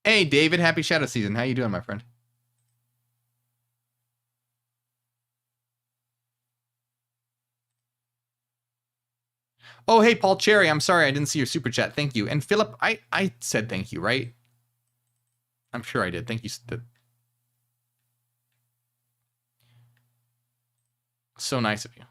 [SPEAKER 1] Hey, David, happy Shadow Season. How you doing, my friend? Oh, hey, Paul Cherry. I'm sorry I didn't see your super chat. Thank you. And Philip, I said thank you, right? I'm sure I did. Thank you. So nice of you.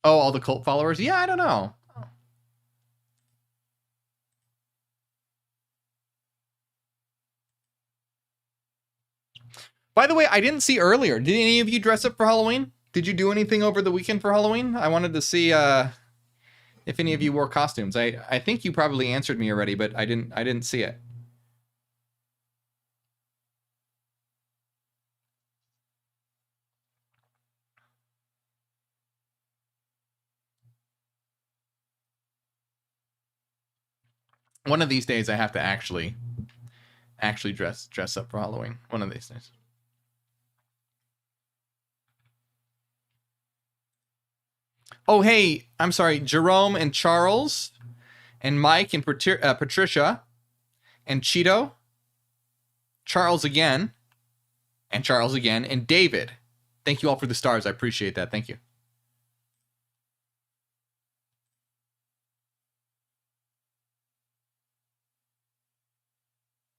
[SPEAKER 1] Oh, all the cult followers? Yeah, I don't know. By the way, I didn't see earlier. Did any of you dress up for Halloween? Did you do anything over the weekend for Halloween? I wanted to see if any of you wore costumes. I think you probably answered me already, but I didn't see it. One of these days I have to actually dress up for Halloween. One of these days. Oh, hey, I'm sorry, Jerome and Charles and Mike and Patricia and Cheeto, Charles again, and David. Thank you all for the stars. I appreciate that. Thank you.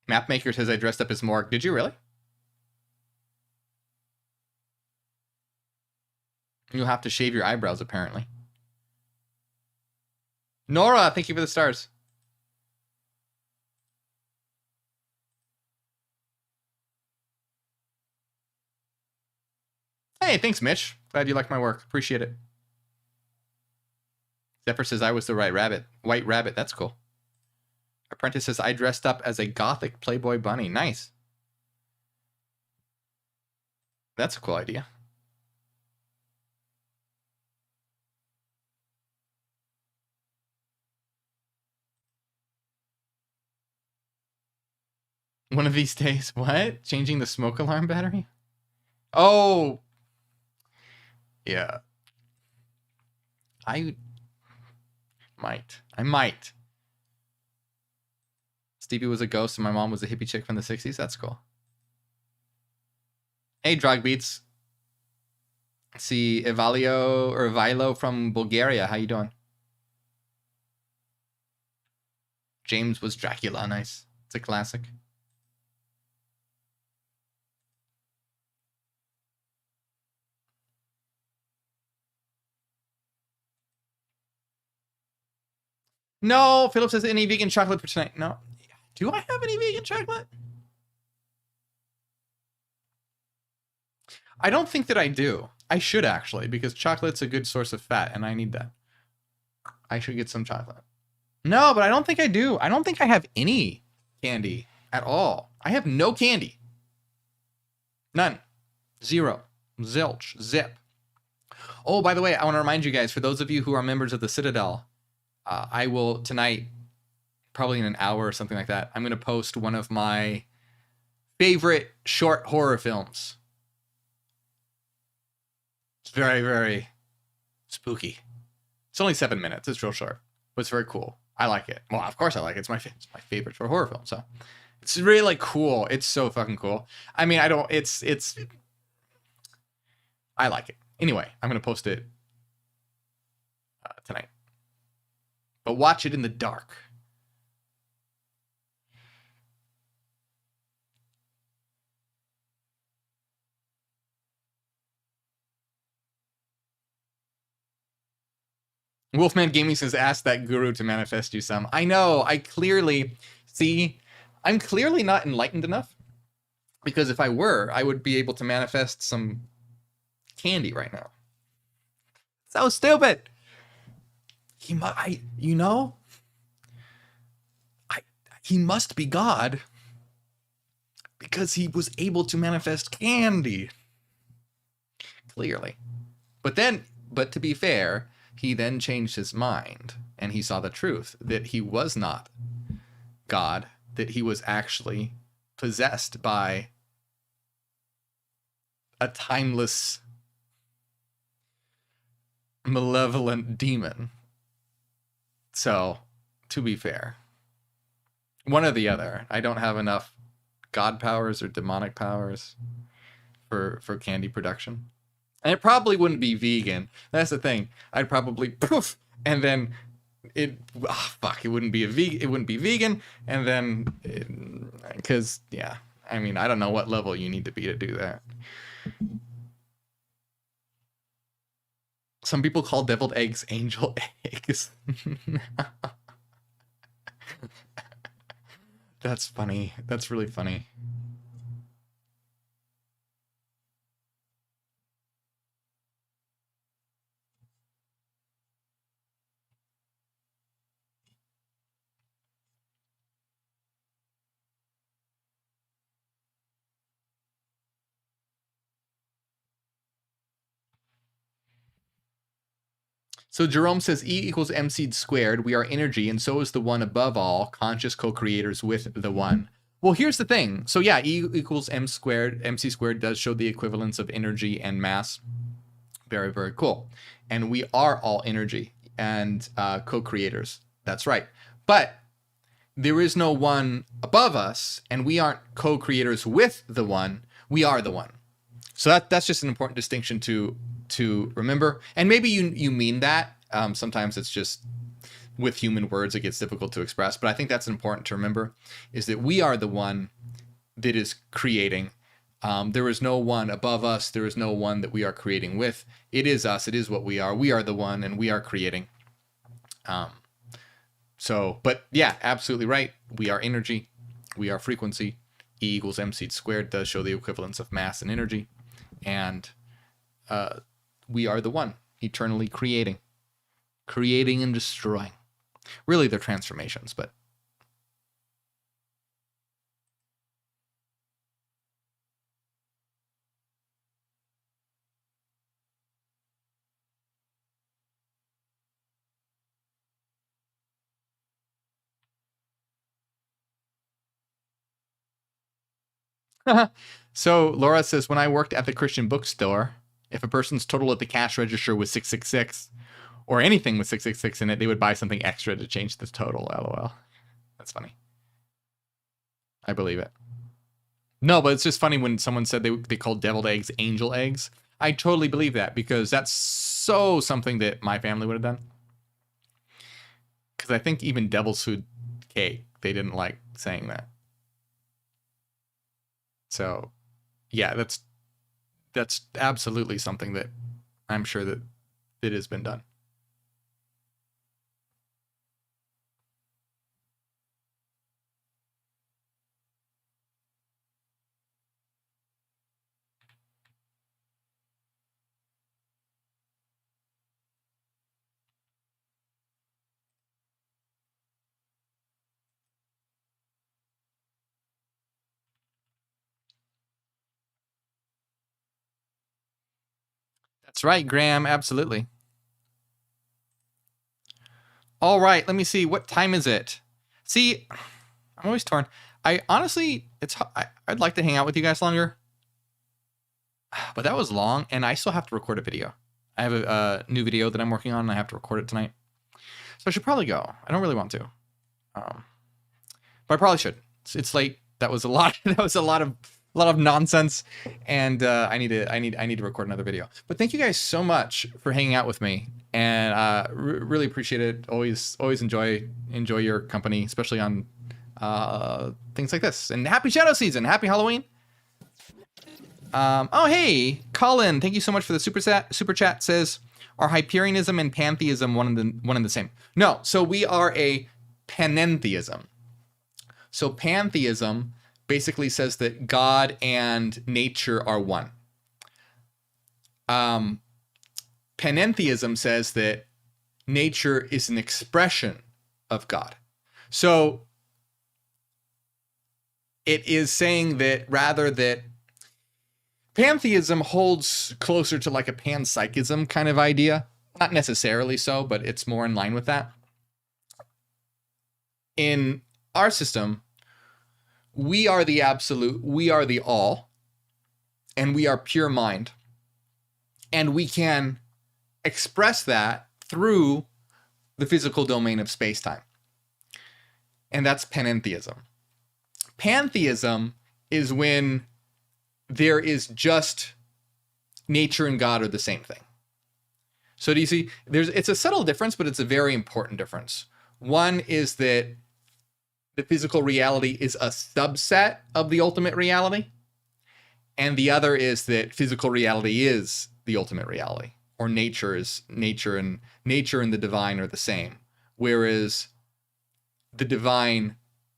[SPEAKER 1] Mapmaker says I dressed up as Morgue. Did you really? You'll have to shave your eyebrows, apparently. Nora, thank you for the stars. Hey, thanks, Mitch. Glad you like my work. Appreciate it. Zephyr says I was the right rabbit. White rabbit. That's cool. Apprentice says I dressed up as a gothic Playboy bunny. Nice. That's a cool idea. One of these days. What? Changing the smoke alarm battery? Oh. Yeah. I might. Stevie was a ghost and my mom was a hippie chick from the 60s. That's cool. Hey, Drug Beats. See Ivilo from Bulgaria. How you doing? James was Dracula. Nice. It's a classic. No, Philip says any vegan chocolate for tonight. No. Do I have any vegan chocolate? I don't think that I do. I should actually, because chocolate's a good source of fat and I need that. I should get some chocolate. No, but I don't think I do. I don't think I have any candy at all. I have no candy. None. Zero. Zilch. Zip. Oh, by the way, I want to remind you guys, for those of you who are members of the Citadel, I will tonight, probably in an hour or something like that, I'm going to post one of my favorite short horror films. It's very, very spooky. It's only 7 minutes. It's real short, but it's very cool. I like it. Well, of course I like it. It's my favorite short horror film. So it's really cool. It's so fucking cool. I mean, I like it. Anyway, I'm going to post it tonight. But watch it in the dark. Wolfman Gaming says, ask that guru to manifest you some. I know. I'm clearly not enlightened enough. Because if I were, I would be able to manifest some candy right now. So stupid. He must be God because he was able to manifest candy. Clearly. But to be fair, he then changed his mind and he saw the truth that he was not God, that he was actually possessed by a timeless, malevolent demon. So, to be fair, one or the other. I don't have enough god powers or demonic powers for candy production. And it probably wouldn't be vegan. That's the thing. I'd probably poof, and then it wouldn't be it wouldn't be vegan, and then because yeah, I mean, I don't know what level you need to be to do that. Some people call deviled eggs angel eggs. That's funny. That's really funny. So Jerome says E equals MC squared. We are energy, and so is the one above all, conscious co-creators with the one. Well, here's the thing. So yeah, E equals M squared. MC squared does show the equivalence of energy and mass. Very, very cool. And we are all energy and co-creators. That's right. But there is no one above us, and we aren't co-creators with the one. We are the one. So that's just an important distinction to remember. And maybe you mean that. Sometimes it's just with human words it gets difficult to express, but I think that's important to remember, is that we are the one that is creating. There is no one above us. There is no one that we are creating with. It is us. It is what we are. We are the one, and we are creating. But yeah, absolutely right. We are energy. We are frequency. E equals MC squared does show the equivalence of mass and energy. And we are the one, eternally creating and destroying. Really, they're transformations, but So Laura says, when I worked at the Christian bookstore, if a person's total at the cash register was 666 or anything with 666 in it, they would buy something extra to change the total. LOL. That's funny. I believe it. No, but it's just funny when someone said they called deviled eggs angel eggs. I totally believe that, because that's so something that my family would have done. Because I think even devil's food cake, they didn't like saying that. So, yeah, that's absolutely something that I'm sure that it has been done. That's right, Graham. Absolutely. All right, let me see. What time is it? See, I'm always torn. I honestly, I'd like to hang out with you guys longer, but that was long, and I still have to record a video. I have a new video that I'm working on, and I have to record it tonight. So I should probably go. I don't really want to, but I probably should. It's late. That was a lot. That was a lot of nonsense, and I need to record another video. But thank you guys so much for hanging out with me, and really appreciate it. Always enjoy your company, especially on things like this. And happy Shadow Season, happy Halloween. Oh hey, Colin, thank you so much for the super chat. Says, are Hyperianism and pantheism one and the same? No, so we are a panentheism. So pantheism basically says that God and nature are one. Panentheism says that nature is an expression of God. So it is saying that rather that pantheism holds closer to like a panpsychism kind of idea. Not necessarily so, but it's more in line with that. In our system, we are the absolute, we are the all, and we are pure mind. And we can express that through the physical domain of space-time. And that's panentheism. Pantheism is when there is just nature and God are the same thing. So do you see, it's a subtle difference, but it's a very important difference. One is that the physical reality is a subset of the ultimate reality. And the other is that physical reality is the ultimate reality, or nature and the divine are the same. Whereas the divine,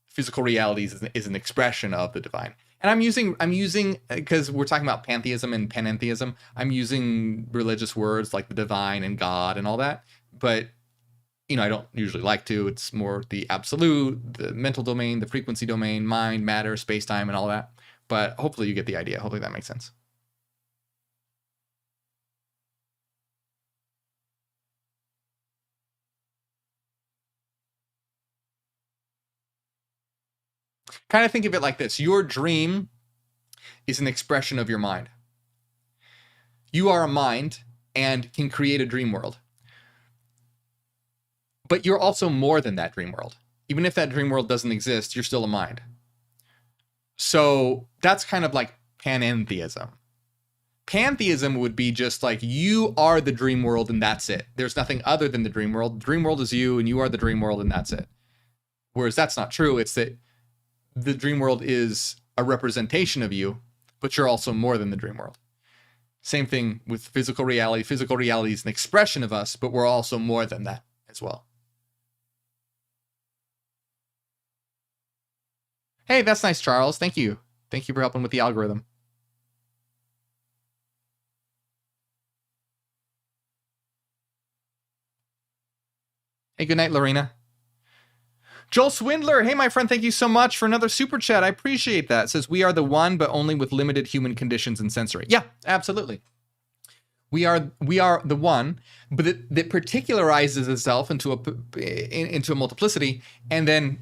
[SPEAKER 1] physical reality is an expression of the divine. And I'm using, because we're talking about pantheism and panentheism, I'm using religious words like the divine and God and all that. But, I don't usually like to. It's more the absolute, the mental domain, the frequency domain, mind, matter, space-time, and all that. But hopefully you get the idea. Hopefully that makes sense. Kind of think of it like this. Your dream is an expression of your mind. You are a mind and can create a dream world. But you're also more than that dream world. Even if that dream world doesn't exist, you're still a mind. So that's kind of like panentheism. Pantheism would be just like you are the dream world and that's it. There's nothing other than the dream world. The dream world is you and you are the dream world and that's it. Whereas that's not true. It's that the dream world is a representation of you, but you're also more than the dream world. Same thing with physical reality. Physical reality is an expression of us, but we're also more than that as well. Hey, that's nice, Charles. Thank you. Thank you for helping with the algorithm. Hey, good night, Lorena. Joel Swindler. Hey, my friend, thank you so much for another super chat. I appreciate that. It says, we are the one, but only with limited human conditions and sensory. Yeah, absolutely. We are the one, but that particularizes itself into a multiplicity and then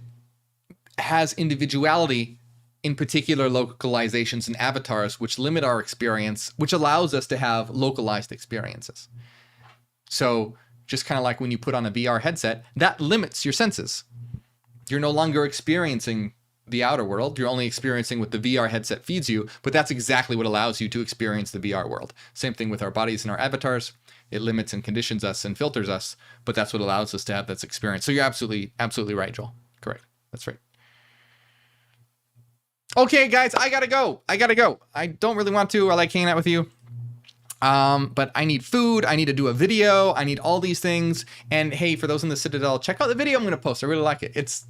[SPEAKER 1] has individuality in particular localizations and avatars, which limit our experience, which allows us to have localized experiences. So just kind of like when you put on a VR headset, that limits your senses. You're no longer experiencing the outer world. You're only experiencing what the VR headset feeds you, but that's exactly what allows you to experience the VR world. Same thing with our bodies and our avatars. It limits and conditions us and filters us, but that's what allows us to have this experience. So you're absolutely right, Joel. Correct. That's right. Okay, guys, I gotta go. I don't really want to. I like hanging out with you. But I need food. I need to do a video. I need all these things. And hey, for those in the Citadel, check out the video I'm going to post. I really like it. It's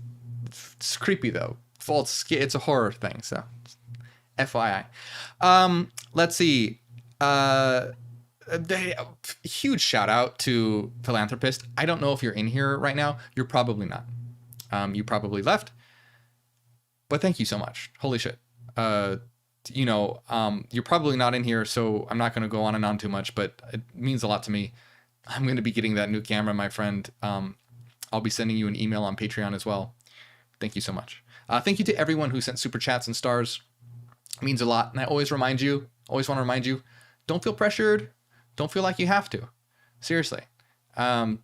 [SPEAKER 1] creepy though. It's a horror thing. So FYI. Let's see. Huge shout out to Philanthropist. I don't know if you're in here right now. You're probably not. You probably left. But thank you so much. Holy shit. You're probably not in here, so I'm not going to go on and on too much, but it means a lot to me. I'm going to be getting that new camera, my friend. I'll be sending you an email on Patreon as well. Thank you so much. Thank you to everyone who sent super chats and stars. It means a lot. And I always want to remind you, don't feel pressured. Don't feel like you have to. Seriously. There's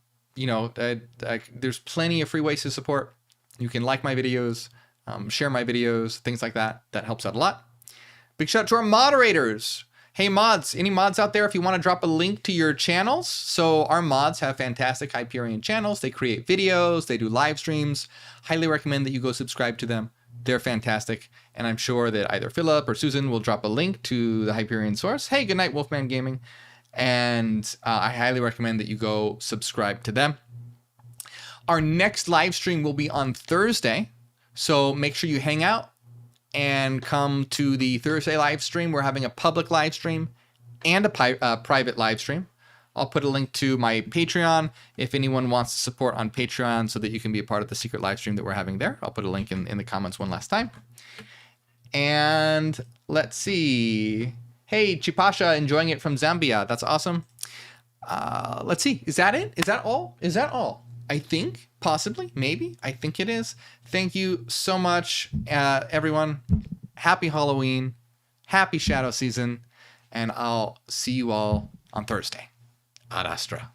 [SPEAKER 1] plenty of free ways to support. You can like my videos, share my videos, things like that. That helps out a lot. Big shout out to our moderators. Hey mods, any mods out there if you want to drop a link to your channels? So our mods have fantastic Hyperion channels. They create videos, they do live streams. Highly recommend that you go subscribe to them. They're fantastic. And I'm sure that either Philip or Susan will drop a link to the Hyperion source. Hey, good night, Wolfman Gaming. And I highly recommend that you go subscribe to them. Our next live stream will be on Thursday. So make sure you hang out and come to the Thursday live stream. We're having a public live stream and a private live stream. I'll put a link to my Patreon if anyone wants to support on Patreon so that you can be a part of the secret live stream that we're having there. I'll put a link in the comments one last time. And let's see. Hey, Chipasha, enjoying it from Zambia. That's awesome. Let's see. Is that it? Is that all? Is that all? I think, possibly, maybe. I think it is. Thank you so much, everyone. Happy Halloween. Happy Shadow Season. And I'll see you all on Thursday. Ad Astra.